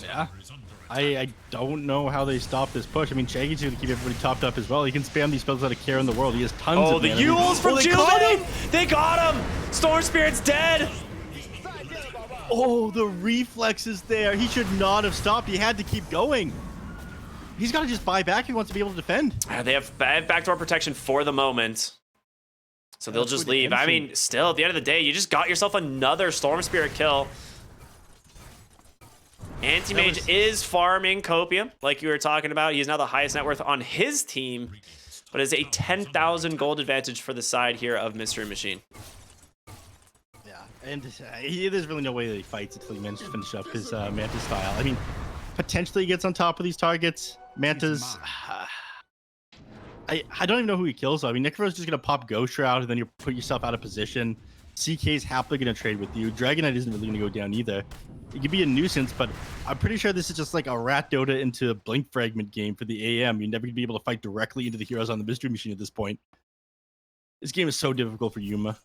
Yeah. I don't know how they stop this push. I mean, Shaggy's going to keep everybody topped up as well. He can spam these spells without a care in the world. He has tons of the mana. Yules from Jubei! They got him! Storm Spirit's dead! Oh, the reflexes there. He should not have stopped. He had to keep going. He's got to just buy back if he wants to be able to defend. They have backdoor protection for the moment. So they'll just leave. I mean, still, at the end of the day, you just got yourself another Storm Spirit kill. Anti-Mage is farming Copium, like you were talking about. He is now the highest net worth on his team, but is a 10,000 gold advantage for the side here of Mystery Machine. Yeah, and there's really no way that he fights until he manages to finish up his Manta style. I mean, potentially he gets on top of these targets. Manta's... I don't even know who he kills, though. I mean, Necro's just going to pop Ghost Shroud, and then you put yourself out of position. CK's happily going to trade with you. Dragon Knight isn't really going to go down either. It could be a nuisance, but I'm pretty sure this is just like a rat Dota into a Blink Fragment game for the AM. You're never going to be able to fight directly into the heroes on the Mystery Machine at this point. This game is so difficult for Yuma.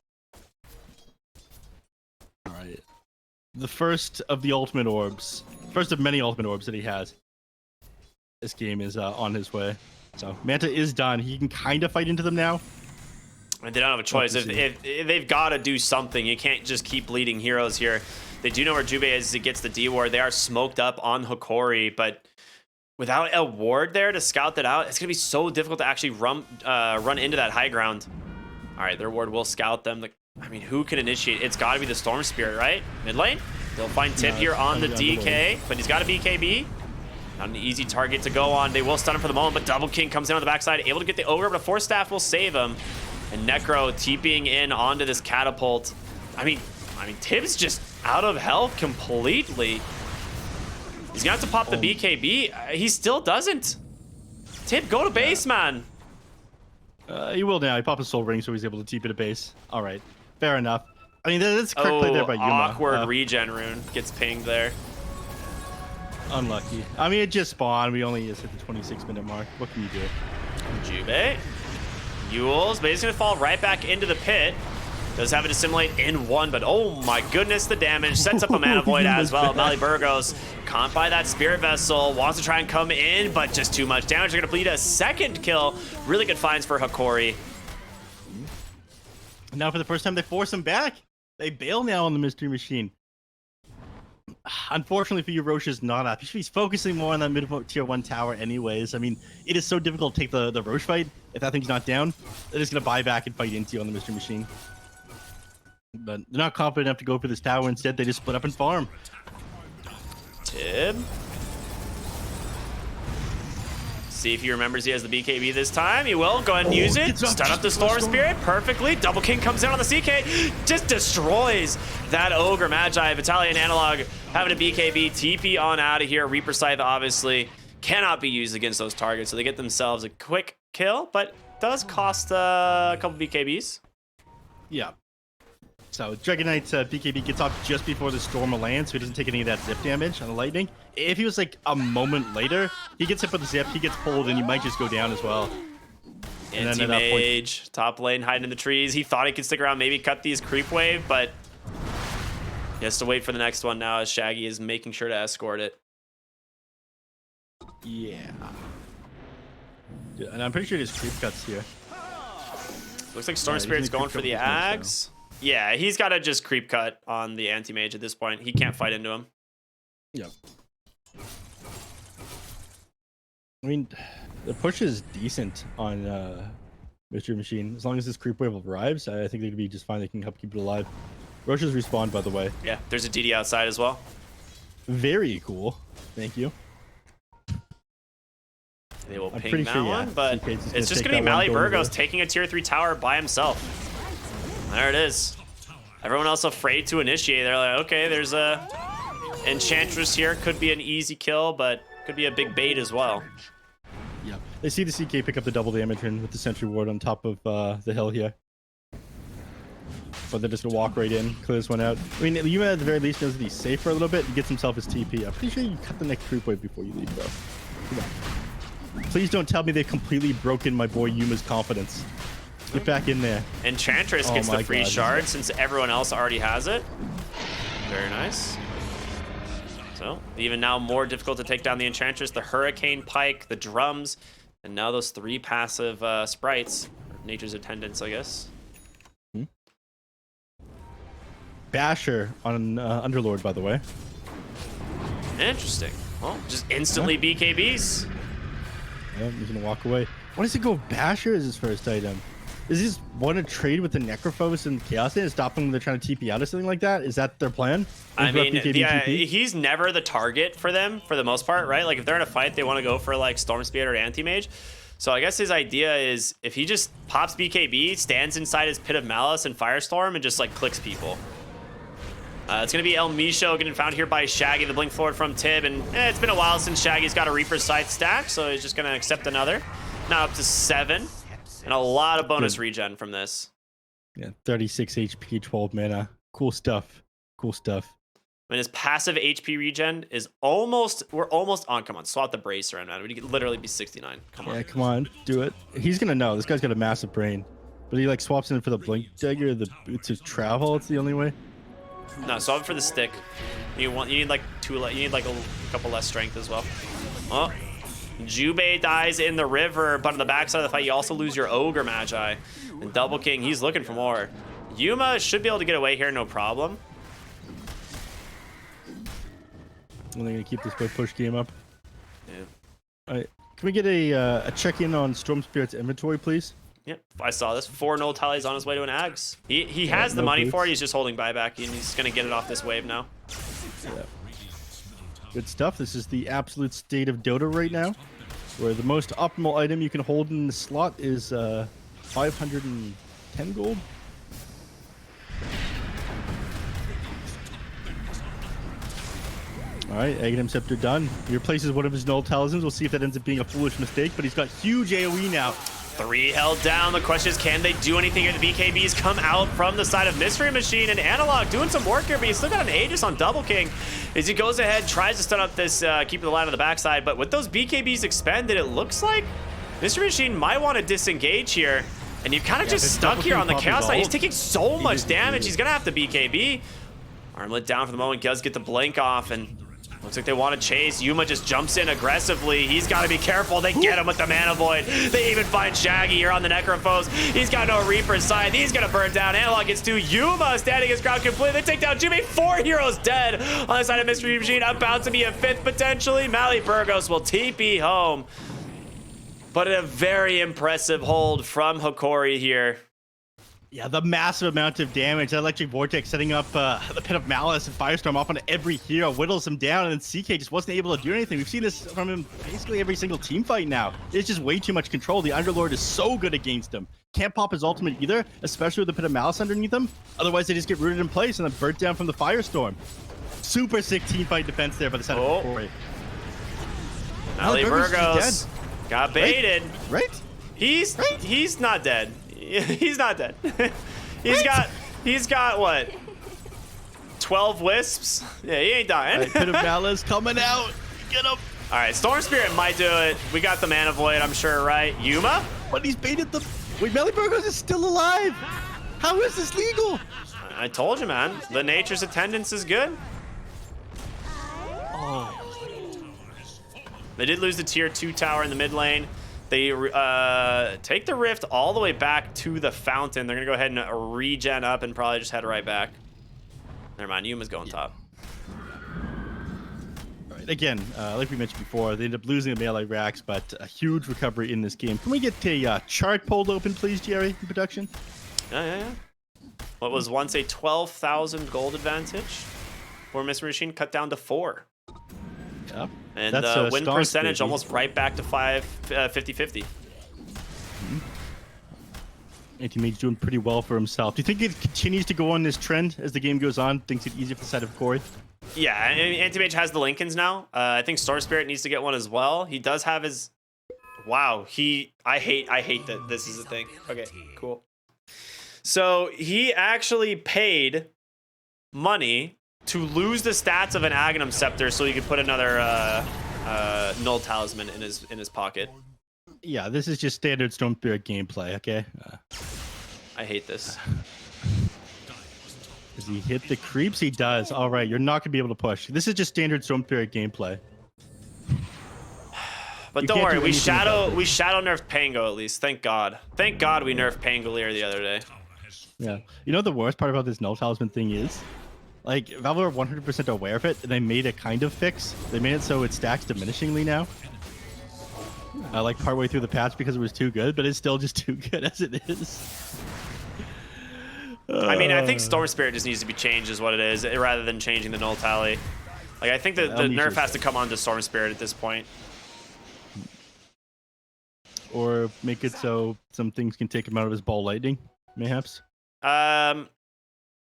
All right. The first of the Ultimate Orbs first of many ultimate orbs that he has. This game is on his way. So Manta is done. He can kind of fight into them now. And they don't have a choice. If they've got to do something, you can't just keep bleeding heroes here. They do know where Jube is as he gets the D ward. They are smoked up on Hokori, but without a ward there to scout that out, it's going to be so difficult to actually run into that high ground. All right, their ward will scout them. I mean, who can initiate? It's got to be the Storm Spirit, right? Mid lane? They'll find Tip here on the DK, but he's got a BKB. Not an easy target to go on. They will stun him for the moment, but Double King comes in on the backside, able to get the Ogre, but a Force Staff will save him. And Necro TPing in onto this catapult. I mean, Tibbs just out of health completely. He's gonna have to pop the BKB. He still doesn't. Tib, go to base, man. He will now. He popped a soul ring, so he's able to TP to base. All right, fair enough. I mean, that's correct play there by Yuma. Awkward regen rune gets pinged there. Unlucky. I mean, it just spawned. We only just hit the 26-minute mark. What can you do? Jube. Yules, but he's going to fall right back into the pit. Does have it assimilate in one, but oh my goodness, the damage. Sets up a Mana Void as well. Mali Burgos can't buy that Spirit Vessel. Wants to try and come in, but just too much damage. They're going to bleed a second kill. Really good finds for Hokori. Now for the first time, they force him back. They bail now on the Mystery Machine. Unfortunately for you, Roche is not up. He's focusing more on that mid tier 1 tower anyways. I mean, it is so difficult to take the Roche fight. If that thing's not down, they're just going to buy back and fight into you on the Mystery Machine. But they're not confident enough to go for this tower. Instead, they just split up and farm. Tib. See if he remembers he has the BKB this time. He will. Go ahead and use it. Stun up the Storm Spirit perfectly. Double King comes in on the CK. Just destroys that Ogre. Magi, Battalion Analog having a BKB. TP on out of here. Reaper Scythe obviously cannot be used against those targets. So they get themselves a quick kill, but does cost a couple BKBs. Yeah. So Dragon Knight's BKB gets off just before the Storm will land, so he doesn't take any of that zip damage on the lightning. If he was like a moment later, he gets hit with the zip, he gets pulled, and he might just go down as well. Anti-mage, top lane hiding in the trees. He thought he could stick around, maybe cut these creep wave, but he has to wait for the next one now as Shaggy is making sure to escort it. Yeah. And I'm pretty sure there's creep cuts here. Looks like Storm Spirit's going for the Ags. Yeah, he's got to just creep cut on the anti-mage at this point. He can't fight into him. Yeah. I mean, the push is decent on Mystery Machine. As long as this creep wave arrives, I think they could be just fine. They can help keep it alive. Roche's respawned, by the way. Yeah, there's a DD outside as well. Very cool. Thank you. They will ping that one, but it's just going to be Mali Burgos taking a tier 3 tower by himself. There it is. Everyone else afraid to initiate. They're like, okay, there's a Enchantress here. Could be an easy kill, but could be a big bait as well. Yeah. They see the CK pick up the double damage and with the Sentry Ward on top of the hill here. But they're just going to walk right in, clear this one out. I mean, Yuma at the very least knows that he's safe for a little bit. He gets himself his TP. I'm pretty sure you cut the next creep wave before you leave, though. Come on. Please don't tell me they've completely broken my boy Yuma's confidence. Get back in there. Enchantress gets the free shard since everyone else already has it. Very nice. So, even now more difficult to take down the Enchantress, the Hurricane Pike, the drums, and now those 3 passive sprites. Nature's Attendants, I guess. Basher on Underlord, by the way. Interesting. Well, just instantly BKBs. Yeah, he's going to walk away. Why does he go Basher as his first item? Is he just want to trade with the Necrophobos and Chaos and stop them when they're trying to TP out or something like that? Is that their plan? I mean, yeah, he's never the target for them for the most part, right? Like if they're in a fight, they want to go for like Storm Spirit or Anti-Mage. So I guess his idea is if he just pops BKB, stands inside his Pit of Malice and Firestorm and just like clicks people. It's going to be El Misho getting found here by Shaggy, the Blink Forward from Tib. And it's been a while since Shaggy's got a Reaper Scythe stack, so he's just going to accept another. Now up to 7. And a lot of bonus regen from this. Yeah, 36 HP, 12 mana. Cool stuff. Cool stuff. I mean, his passive HP regen is almost... We're almost on. Come on, swap the brace around, man. We could literally be 69. Come on. Yeah, come on. Do it. He's going to know. This guy's got a massive brain. But he, like, swaps in for the Blink Dagger, the Boots of Travel. It's the only way. No, solve it for the stick. You need like you need like a couple less strength as well. Oh, Jubei dies in the river, but on the backside of the fight, you also lose your Ogre Magi. And Double King, he's looking for more. Yuma should be able to get away here, no problem. And they're gonna keep this push game up. Yeah. All right, can we get a check-in on Storm Spirit's inventory, please? Yep, I saw this. 4 null tallies on his way to an Ags. He has the no money boots. for it. He's just holding buyback, and he's gonna get it off this wave now. Yeah. Good stuff. This is the absolute state of Dota right now, where the most optimal item you can hold in the slot is 510 gold. All right, Aghanim Scepter done. He replaces one of his null talismans. We'll see if that ends up being a foolish mistake, but he's got huge AoE now. 3 held down. The question is, can they do anything here? The BKBs come out from the side of Mystery Machine, and Analog doing some work here, but he's still got an Aegis on Double King as he goes ahead, tries to stun up this, keeping the line on the backside, but with those BKBs expended, it looks like Mystery Machine might want to disengage here, and you've kind of just stuck here on the Chaos side. He's taking so much damage. He's going to have to BKB. Armlet down for the moment, does get the blink off, and looks like they want to chase. Yuma just jumps in aggressively. He's got to be careful. They get him with the Mana Void. They even find Shaggy here on the Necrophos. He's got no Reaper side. He's going to burn down. Analog gets 2. Yuma standing his ground completely. They take down Jimmy. 4 heroes dead on the side of Mystery Machine. About to be a 5th potentially. Mali Burgos will TP home. But a very impressive hold from Hokori here. Yeah, the massive amount of damage. That Electric Vortex setting up the Pit of Malice and Firestorm off onto every hero, whittles him down, and then CK just wasn't able to do anything. We've seen this from him basically every single team fight now. It's just way too much control. The Underlord is so good against him. Can't pop his ultimate either, especially with the Pit of Malice underneath him. Otherwise, they just get rooted in place and then burnt down from the Firestorm. Super sick team fight defense there by the side of Hokori. Mali Burgos got baited. Right? He's not dead. He's not dead. He's got what? 12 wisps? Yeah, he ain't dying. Right, Pit of Malice coming out. Get him. All right, Storm Spirit might do it. We got the Mana Void, I'm sure, right? Yuma? But he's baited the... Wait, Mali Burgos is still alive. How is this legal? I told you, man. The Nature's Attendance is good. Oh. They did lose the tier 2 tower in the mid lane. They take the rift all the way back to the fountain. They're going to go ahead and regen up and probably just head right back. Never mind, Yuma's going top. All right, again, like we mentioned before, they end up losing the melee racks, but a huge recovery in this game. Can we get a chart pulled open, please, Jerry, in production? Yeah. What was once a 12,000 gold advantage for Mystery Machine cut down to 4. Yep. And the win percentage almost right back to 50-50. Anti-Mage's doing pretty well for himself. Do you think it continues to go on this trend as the game goes on? Thinks it easier for the side of Corey? Yeah, Anti-Mage has the Lincolns now. I think Storm Spirit needs to get one as well. He does have his... Wow, I hate that this is a thing. Okay, cool. So he actually paid money to lose the stats of an Aghanim Scepter so he could put another Null Talisman in his pocket. Yeah, this is just standard Storm Spirit gameplay, okay? I hate this. Does he hit the creeps? He does. All right, you're not going to be able to push. This is just standard Storm Spirit gameplay. But don't worry, we shadow nerfed Pango at least. Thank God. Thank God we nerfed Pangolier the other day. Yeah. You know the worst part about this Null Talisman thing is? Like, Valve are 100% aware of it, and they made a kind of fix. They made it so it stacks diminishingly now. Like, partway through the patch because it was too good, but it's still just too good as it is. I mean, I think Storm Spirit just needs to be changed is what it is, rather than changing the Null Tally. Like, I think that the nerf has to come on to Storm Spirit at this point. Or make it so some things can take him out of his ball lightning, mayhaps.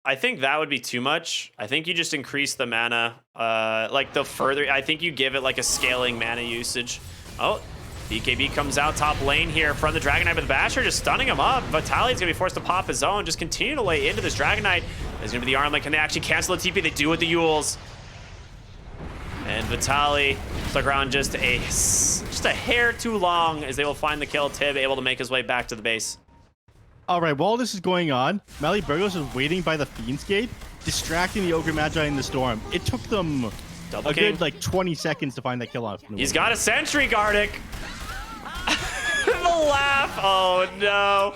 I think that would be too much. I think you just increase the mana. Like the further, I think you give it like a scaling mana usage. Oh, BKB comes out top lane here from the Dragon Knight, but the Basher just stunning him up. Vitali's gonna be forced to pop his own. Just continue to lay into this Dragon Knight. There's gonna be the armlet. Can they actually cancel the TP? They do with the Yules. And Vitali stuck around just a hair too long as they will find the kill. Tib able to make his way back to the base. All right, while this is going on, Mali Burgos is waiting by the Fiend's Gate, distracting the Ogre Magi in the storm. It took them Double a king. good like 20 seconds to find that kill off. He's got a sentry, Gardic. The laugh. Oh no.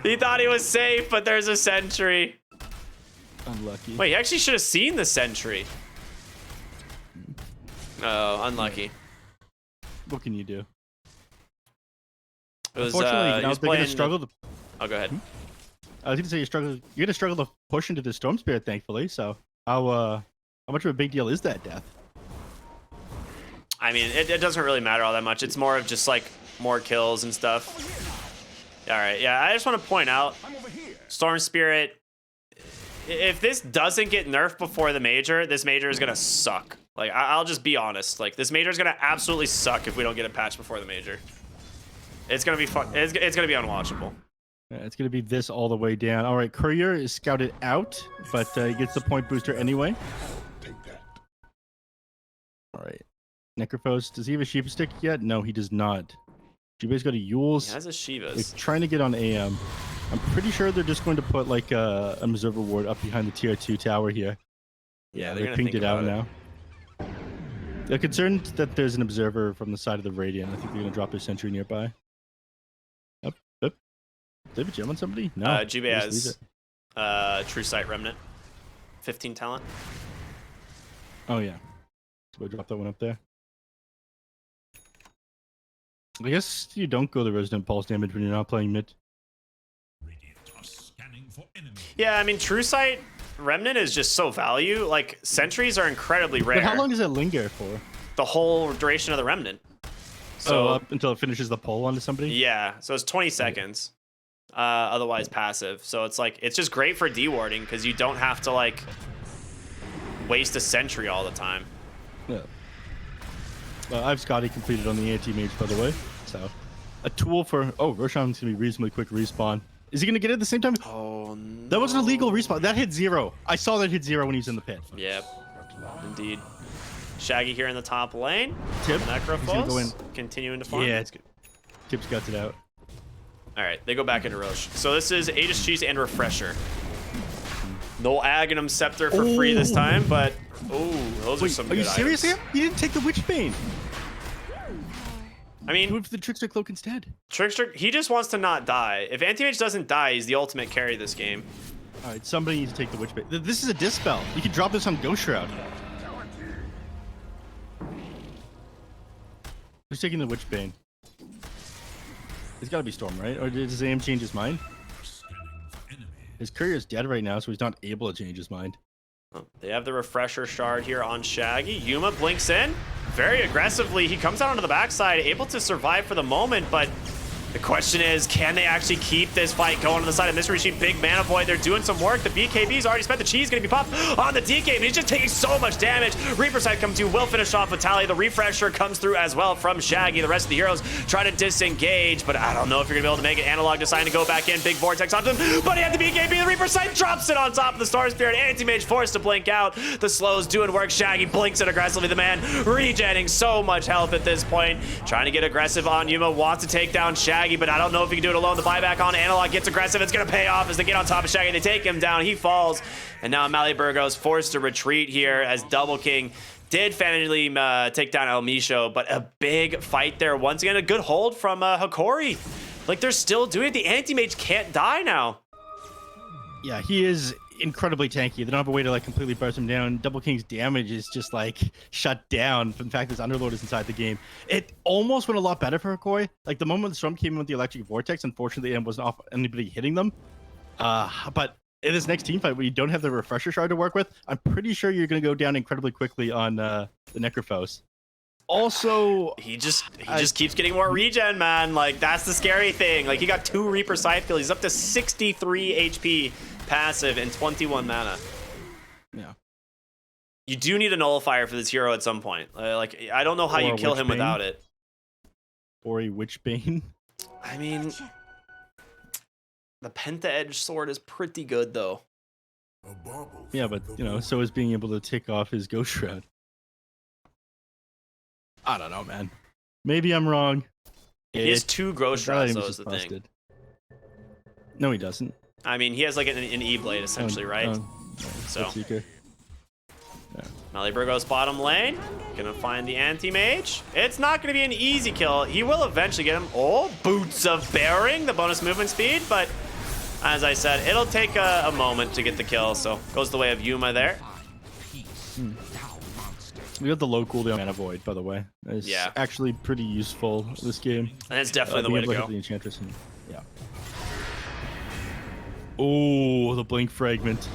He thought he was safe, but there's a sentry. Unlucky. Wait, he actually should have seen the sentry. Oh, unlucky. What can you do? It was, Unfortunately, he now was they're gonna playing struggle to. Oh, go ahead. I was gonna say you're gonna struggle to push into the Storm Spirit, thankfully. So how much of a big deal is that death? I mean, it doesn't really matter all that much. It's more of just like more kills and stuff. All right, yeah. I just want to point out, Storm Spirit. If this doesn't get nerfed before the major, this major is gonna suck. Like I'll just be honest. Like this major is gonna absolutely suck if we don't get a patch before the major. It's gonna be fun. It's gonna be unwatchable. Yeah, it's gonna be this all the way down. All right, Courier is scouted out, but he gets the point booster anyway. Take that. All right, Necrophos, does he have a Shiva stick yet? No, he does not. Shiva's got a Yule's. He has a They're Shivas. trying to get on AM. I'm pretty sure they're just going to put like an observer ward up behind the tier 2 tower here. Yeah, they they're gonna pinged think it out about now. They're concerned that there's an observer from the side of the Radiant. I think they're going to drop their sentry nearby. Up. Do they have a gem on somebody? No. Jube they just leave has it. True Sight Remnant, 15 talent. Oh, yeah. So we'll drop that one up there. I guess you don't go the Resident Pulse damage when you're not playing mid. Yeah, I mean, True Sight Remnant is just so value. Like sentries are incredibly rare. But how long does it linger for? The whole duration of the Remnant. So Up until it finishes the pull onto somebody? yeah, so it's 20 seconds. Otherwise passive. So it's like it's just great for dewarding because you don't have to like waste a sentry all the time. Yeah. I've Scotty completed on the anti-mage, by the way. So, a tool for... Oh, Roshan's going to be reasonably quick respawn. Is he going to get it at the same time? Oh, no. That was an illegal respawn. That hit 0. I saw that hit 0 when he was in the pit. Yep, indeed. Shaggy here in the top lane. Tip. He's gonna go in. Necrophos continuing to farm. Yeah, it's good. Tip's guts it out. All right, they go back into Roche. So this is Aegis Cheese and Refresher. No Aghanim Scepter for free this time, but those are some Are good you serious items. here? You didn't take the Witchbane. I Do mean, it for the Trickster Cloak instead. Trickster, he just wants to not die. If Anti-Mage doesn't die, he's the ultimate carry this game. All right, somebody needs to take the Witchbane. This is a Dispel. You can drop this on Ghost Shroud. Who's taking the Witchbane? It's got to be Storm, right? Or does AM change his mind? His courier's dead right now, so he's not able to change his mind. Oh, they have the Refresher Shard here on Shaggy. Yuma blinks in very aggressively. He comes out onto the backside, able to survive for the moment, but the question is, can they actually keep this fight going on the side of Mystery Machine? Big Mana Void, they're doing some work. The BKB's already spent the cheese, gonna be popped on the DK, but he's just taking so much damage. Reaper side comes through, will finish off with Tally. The Refresher comes through as well from Shaggy. The rest of the heroes try to disengage, but I don't know if you're gonna be able to make it. Analog deciding to go back in, big Vortex onto him, but he had the BKB. The Reaper side drops it on top of the Storm Spirit. Anti-Mage forced to blink out. The slow's doing work. Shaggy blinks it aggressively. The man regenerating so much health at this point. Trying to get aggressive on Yuma, wants to take down Shaggy, but I don't know if he can do it alone. The buyback on Analog gets aggressive. It's going to pay off as they get on top of Shaggy. They take him down. He falls. And now Mali Burgos forced to retreat here as Double King did finally take down El Misho, but a big fight there. Once again, a good hold from Hokori. Like, they're still doing it. The Anti-Mage can't die now. Yeah, he is incredibly tanky. They don't have a way to like completely burst him down. Double King's damage is just like shut down from the fact that his Underlord is inside the game. It almost went a lot better for Hokori. Like the moment the Storm came in with the Electric Vortex, unfortunately it wasn't off anybody hitting them. But in this next team fight where you don't have the Refresher Shard to work with, I'm pretty sure you're going to go down incredibly quickly on the Necrophos. Also, he just keeps getting more regen, man. Like, that's the scary thing. Like, he got 2 Reaper Scythe kills. He's up to 63 HP passive and 21 mana. Yeah. You do need a nullifier for this hero at some point. Like, I don't know how you kill him without it. Or a Witchbane. I mean, the Penta Edge sword is pretty good, though. Yeah, but, you know, so is being able to tick off his Ghost Shroud. I don't know, man. Maybe I'm wrong. He has 2 Ghost Shrouds, though, is the thing. No, he doesn't. I mean, he has like an E-Blade, essentially, right? So Seeker. Mally Burgos bottom lane, gonna find the anti-mage. It's not gonna be an easy kill. He will eventually get him. Oh, boots of bearing, the bonus movement speed, but as I said, it'll take a moment to get the kill, so goes the way of Yuma there. We got the low cooldown mana void, by the way. It's actually pretty useful this game. And it's definitely the way to go. The Enchantress and, yeah. Oh, the blink fragment.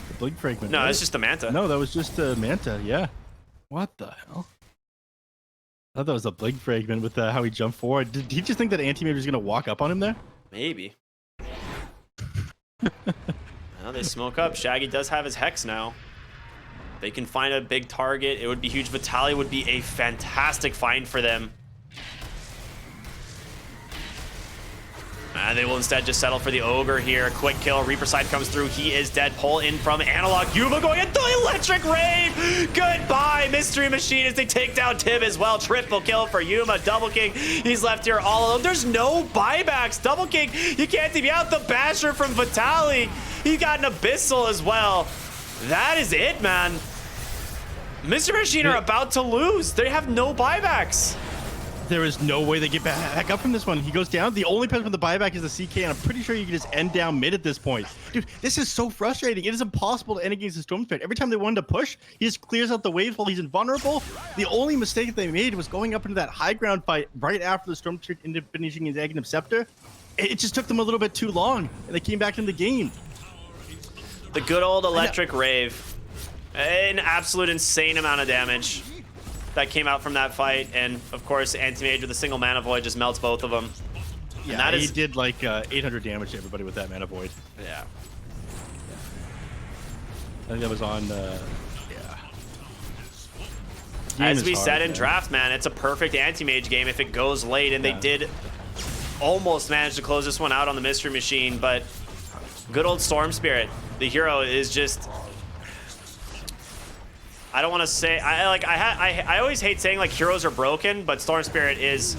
The blink fragment. No, it's just the Manta. No, that was just the Manta, yeah. What the hell? I thought that was a blink fragment with how he jumped forward. Did he just think that Anti-Mage was going to walk up on him there? Maybe. Well, they smoke up. Shaggy does have his Hex now. They can find a big target. It would be huge. Vitaly would be a fantastic find for them. They will instead just settle for the Ogre here. Quick kill. Reaper side comes through. He is dead. Pull in from Analog. Yuma going into the Electric Rave. Goodbye, Mystery Machine, as they take down Tib as well. Triple kill for Yuma. Double King. He's left here all alone. There's no buybacks. Double King. You can't even out the Basher from Vitaly. He got an Abyssal as well. That is it, man. Mr. Machine are about to lose. They have no buybacks. There is no way they get back up from this one. He goes down. The only person with the buyback is the CK, and I'm pretty sure you can just end down mid at this point. Dude, this is so frustrating. It is impossible to end against the Storm Spirit. Every time they wanted to push, he just clears out the waves while he's invulnerable. The only mistake they made was going up into that high ground fight right after the Storm Spirit ended up finishing his Aghanim Scepter. It just took them a little bit too long, and they came back in the game. The good old Electric Rave. An absolute insane amount of damage that came out from that fight, and of course Anti-Mage with a single mana void just melts both of them. Yeah, and that he did like 800 damage to everybody with that mana void. Yeah. I think that was on As we said in draft, man, it's a perfect Anti-Mage game if it goes late, and they did almost manage to close this one out on the Mystery Machine, but good old Storm Spirit, the hero, is just, I don't want to say, I always hate saying like heroes are broken, but Storm Spirit is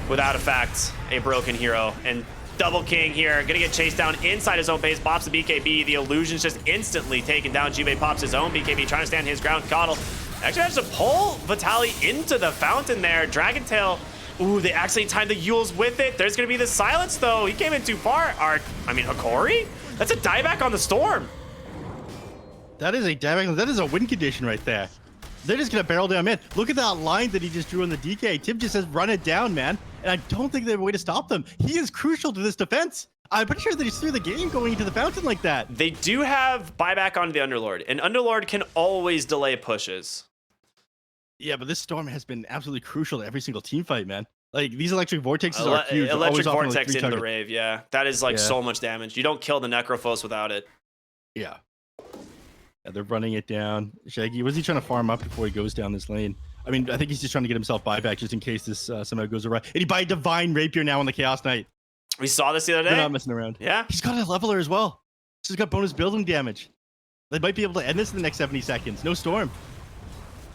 without a fact a broken hero. And Double King here, gonna get chased down inside his own base, pops the BKB. The illusion's just instantly taken down. Jubei pops his own BKB, trying to stand his ground. Coddle actually has to pull Vitaly into the fountain there. Dragon Tail, ooh, they actually timed the Yules with it. There's gonna be the silence though. He came in too far. Hokori? That's a dieback on the Storm. That is a dieback. That is a win condition right there. They're just gonna barrel down mid. Look at that line that he just drew on the DK. Tim just says run it down, man. And I don't think they have a way to stop them. He is crucial to this defense. I'm pretty sure that he's through the game going into the fountain like that. They do have buyback onto the Underlord, and Underlord can always delay pushes. Yeah, but this Storm has been absolutely crucial to every single team fight, man. Like, these electric vortexes are huge. Electric vortex into the Rave, yeah. That is like so much damage. You don't kill the Necrophos without it. Yeah. Yeah, they're running it down. Shaggy, was he trying to farm up before he goes down this lane? I mean, I think he's just trying to get himself buyback just in case this somehow goes awry. And he buy Divine Rapier now on the Chaos Knight. We saw this the other day. They're not messing around. Yeah. He's got a leveler as well. He's got bonus building damage. They might be able to end this in the next 70 seconds. No Storm.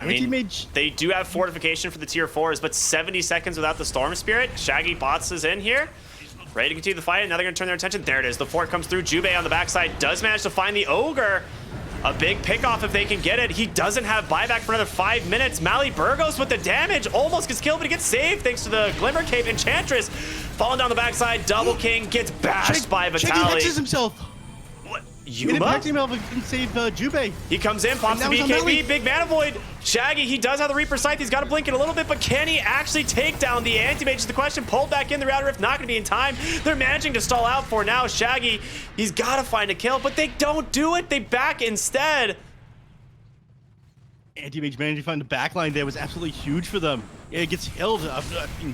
I mean, they do have fortification for the tier 4s, but 70 seconds without the Storm Spirit. Shaggy bots is in here. Ready to continue the fight. Now they're going to turn their attention. There it is. The fort comes through. Jubei on the backside does manage to find the Ogre. A big pick off if they can get it. He doesn't have buyback for another 5 minutes. Mally Burgos with the damage. Almost gets killed, but he gets saved thanks to the Glimmer Cape. Enchantress falling down the backside. Double King gets bashed by Vitaly. Shaggy catches himself. What? Yuma? He didn't himself and save Jubei. He comes in, pops the BKB, big mana void. Shaggy, he does have the Reaper Scythe. He's got to blink it a little bit, but can he actually take down the Anti-Mage is the question. Pulled back in, the Router Rift not going to be in time. They're managing to stall out for now. Shaggy, he's got to find a kill, but they don't do it. They back instead. Anti-Mage managed to find the backline there was absolutely huge for them. Yeah, it gets killed,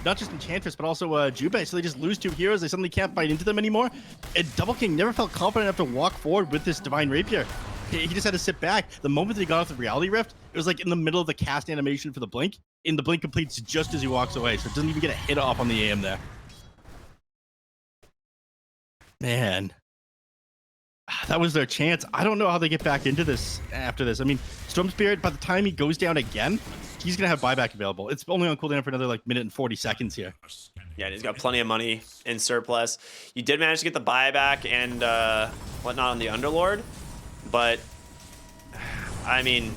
not just Enchantress, but also Jubei, so they just lose 2 heroes. They suddenly can't fight into them anymore. And Double King never felt confident enough to walk forward with this Divine Rapier. He just had to sit back. The moment that he got off the Reality Rift, it was like in the middle of the cast animation for the Blink, and the Blink completes just as he walks away, so it doesn't even get a hit off on the AM there. Man. That was their chance. I don't know how they get back into this after this. I mean, Storm Spirit, by the time he goes down again, he's going to have buyback available. It's only on cooldown for another like minute and 40 seconds here. Yeah, he's got plenty of money in surplus. You did manage to get the buyback and whatnot on the Underlord. but I mean,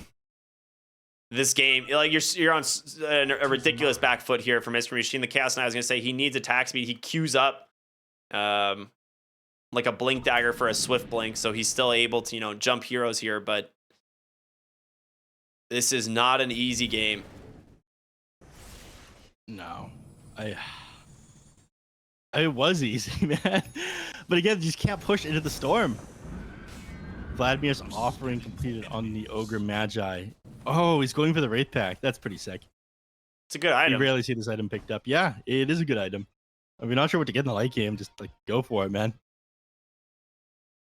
this game, like you're on a ridiculous back foot here for Mr. Machine. The Chaos Knight, I was gonna say he needs attack speed. He queues up like a blink dagger for a swift blink, so he's still able to, you know, jump heroes here, but this is not an easy game. No, it was easy, man. But again, you just can't push into the storm. Vladimir's offering completed on the Ogre Magi. Oh, he's going for the Wraith Pack. That's pretty sick. It's a good item. You rarely see this item picked up. Yeah, it is a good item. If you're not sure what to get in the late game, just like go for it, man.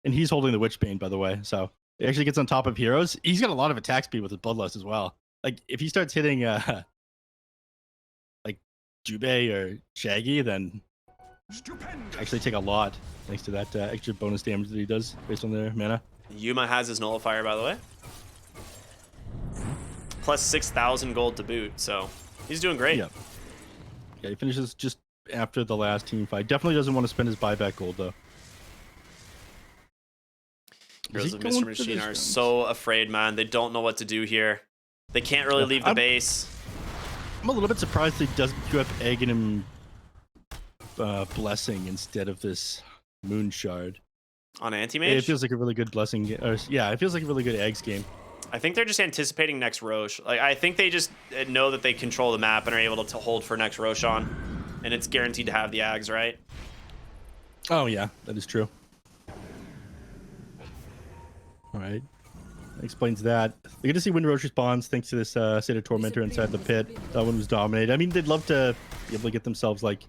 And he's holding the Witch Bane, by the way. So he actually gets on top of heroes. He's got a lot of attack speed with his Bloodlust as well. Like if he starts hitting like Jubei or Shaggy, then actually take a lot thanks to that extra bonus damage that he does based on their mana. Yuma has his nullifier, by the way. Plus 6,000 gold to boot, so he's doing great. Yeah, he finishes just after the last team fight. Definitely doesn't want to spend his buyback gold, though. Heroes of Mr. Machine are so afraid, man. They don't know what to do here. They can't really leave the base. I'm a little bit surprised he doesn't queue up Egg and him Blessing instead of this Moon Shard. On Anti-Mage? It feels like a really good Blessing game. Yeah, it feels like a really good Eggs game. I think they're just anticipating next Roche. Like, I think they just know that they control the map and are able to hold for next Roshan. And it's guaranteed to have the Ags, right? Oh, yeah, that is true. All right. That explains that. We get to see when Roche responds thanks to this State of Tormentor inside the pit. That one was dominated. I mean, they'd love to be able to get themselves, like,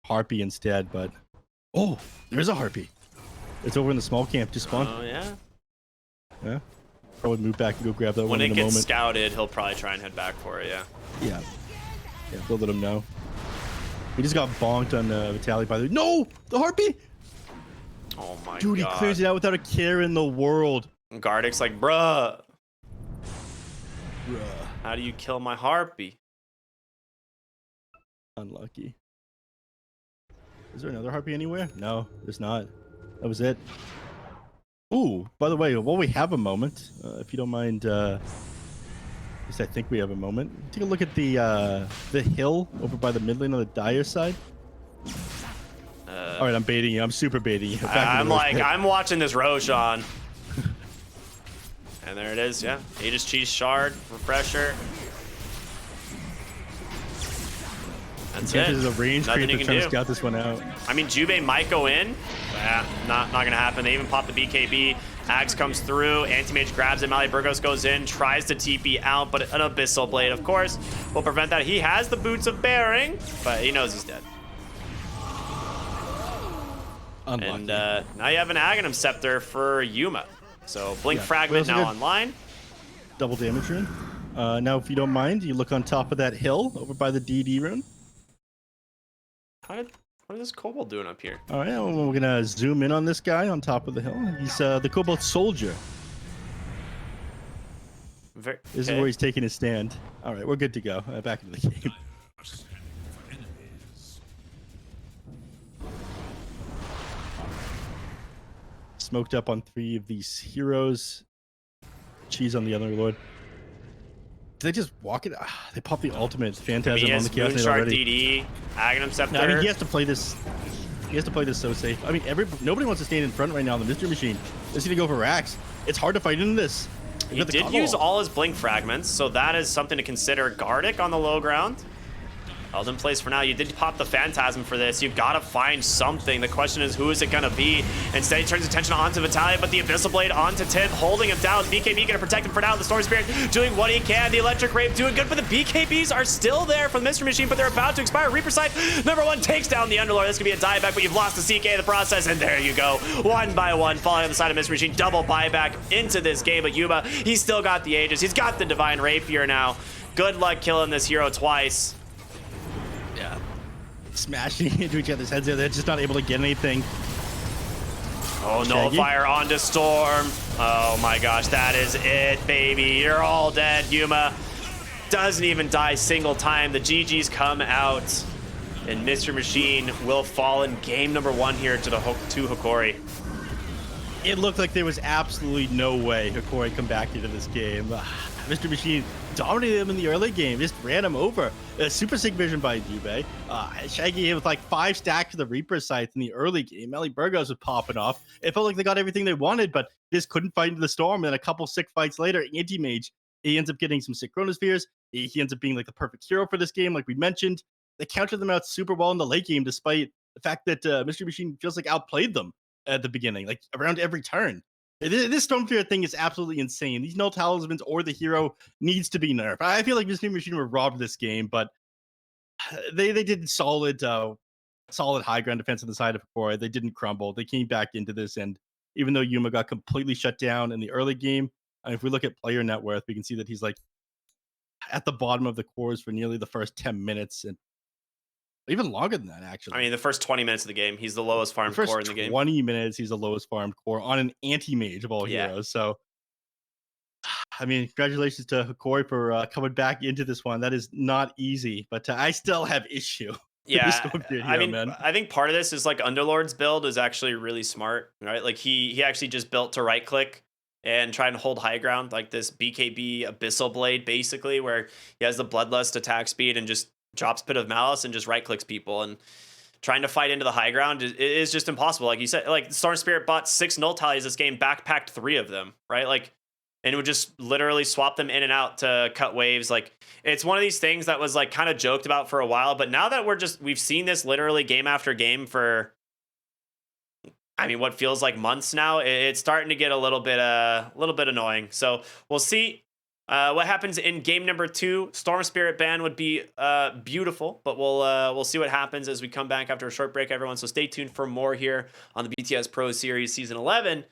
Harpy instead, but... Oh, there is a Harpy. It's over in the small camp. Just spawned. Oh, yeah. Yeah. Probably move back and go grab that when one in it a gets moment. scouted, he'll probably try and head back for it, yeah. Yeah. Yeah, they'll let him know. He just got bonked on Vitaly by the... No! The Harpy! Oh my god. Dude, he clears it out without a care in the world. And Gardick's like, bruh. Bruh. How do you kill my Harpy? Unlucky. Is there another Harpy anywhere? No, there's not. That was it. Ooh, by the way, while we have a moment, if you don't mind, at least I think we have a moment. Take a look at the hill over by the mid lane on the Dire side. All right, I'm baiting you. I'm super baiting you. I'm watching this Roshan. And there it is, yeah. Aegis Cheese Shard, Refresher. That's it. There's a range Nothing creep you that's can trying do. to scout this one out. I mean, Jubei might go in. Yeah, not gonna happen. They even pop the BKB. Axe comes through. Anti-Mage grabs it. Mali Burgos goes in, tries to TP out, but an Abyssal Blade, of course, will prevent that. He has the Boots of Bearing, but he knows he's dead. Unlucky. And now you have an Aghanim Scepter for Yuma. So Blink Yeah. Fragment Well, now so online. Double damage rune. Now, if you don't mind, you look on top of that hill over by the DD rune. What is this Kobold doing up here? All right, well, we're gonna zoom in on this guy on top of the hill. He's the Cobalt Soldier. This is where he's taking his stand. All right, we're good to go. Back into the game. Smoked up on 3 of these heroes. Cheese on the other lord. Did they just walk it? They pop the ultimate Phantasm on the Chaos Knight Moonshard already. DD, Aghanim Scepter. No, I mean, he has to play this. He has to play this so safe. I mean, nobody wants to stand in front right now. The Mystery Machine. They need to go for racks. It's hard to fight into this. He did use all his Blink Fragments, so that is something to consider. Gardick on the low ground. Held in place for now. You did pop the Phantasm for this. You've got to find something. The question is, who is it going to be? Instead, he turns attention onto Vitaly, but the Abyssal Blade onto Tip, holding him down. BKB going to protect him for now. The Storm Spirit doing what he can. The Electric Rape doing good, but the BKBs are still there for the Mystery Machine, but they're about to expire. Reaper Sight, #1, takes down the Underlord. This could be a dieback, but you've lost the CK in the process, and there you go. One by one, falling on the side of Mystery Machine. Double buyback into this game, but Yuma, he's still got the Aegis. He's got the Divine Rapier now. Good luck killing this hero twice. Yeah. Smashing into each other's heads there. They're just not able to get anything. Oh, Nullifier onto Storm. Oh my gosh, that is it, baby. You're all dead. Yuma doesn't even die single time. The GGs come out, and Mr. Machine will fall in game #1 here to Hokori. It looked like there was absolutely no way Hokori come back into this game. Mr. Machine dominated him in the early game, just ran him over. Super Sig Vision by Dube. Shaggy hit with like 5 stacks of the Reaper sights in the early game. Ellie Burgos was popping off. It felt like they got everything they wanted, but just couldn't fight into the storm. And then a couple sick fights later, Anti-Mage, he ends up getting some sick Chronospheres. He ends up being like the perfect hero for this game, like we mentioned. They countered them out super well in the late game, despite the fact that Mr. Machine feels like outplayed them at the beginning, like around every turn. This Stormsphere thing is absolutely insane. These null talismans or the hero needs to be nerfed. I feel like Mr. Machine were robbed this game, but they did solid high ground defense on the side of Hokori. They didn't crumble. They came back into this, and even though Yuma got completely shut down in the early game, if we look at player net worth, we can see that he's like at the bottom of the cores for nearly the first 10 minutes and even longer than that, actually. I mean, the first 20 minutes of the game, he's the lowest farmed core in the game. 20 minutes, he's the lowest farmed core on an anti-mage of all heroes. So, I mean, congratulations to Hokori for coming back into this one. That is not easy, but I still have issue. Yeah, I mean, man. I think part of this is like Underlord's build is actually really smart, right? Like he actually just built to right click and try and hold high ground, like this BKB Abyssal Blade, basically, where he has the Bloodlust attack speed and just drops Pit of Malice and just right clicks people, and trying to fight into the high ground is just impossible. Like you said, like Storm Spirit bought 6 null tallies this game, backpacked 3 of them, right? Like, and it would just literally swap them in and out to cut waves. Like, it's one of these things that was like kind of joked about for a while, but now that we've seen this literally game after game for, I mean, what feels like months now, it's starting to get a little bit annoying. So we'll see what happens in game number 2. Storm Spirit ban would be beautiful, but we'll see what happens as we come back after a short break, everyone. So stay tuned for more here on the BTS Pro Series Season 11.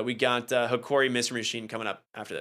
We got Hokori Mr. Machine coming up after this.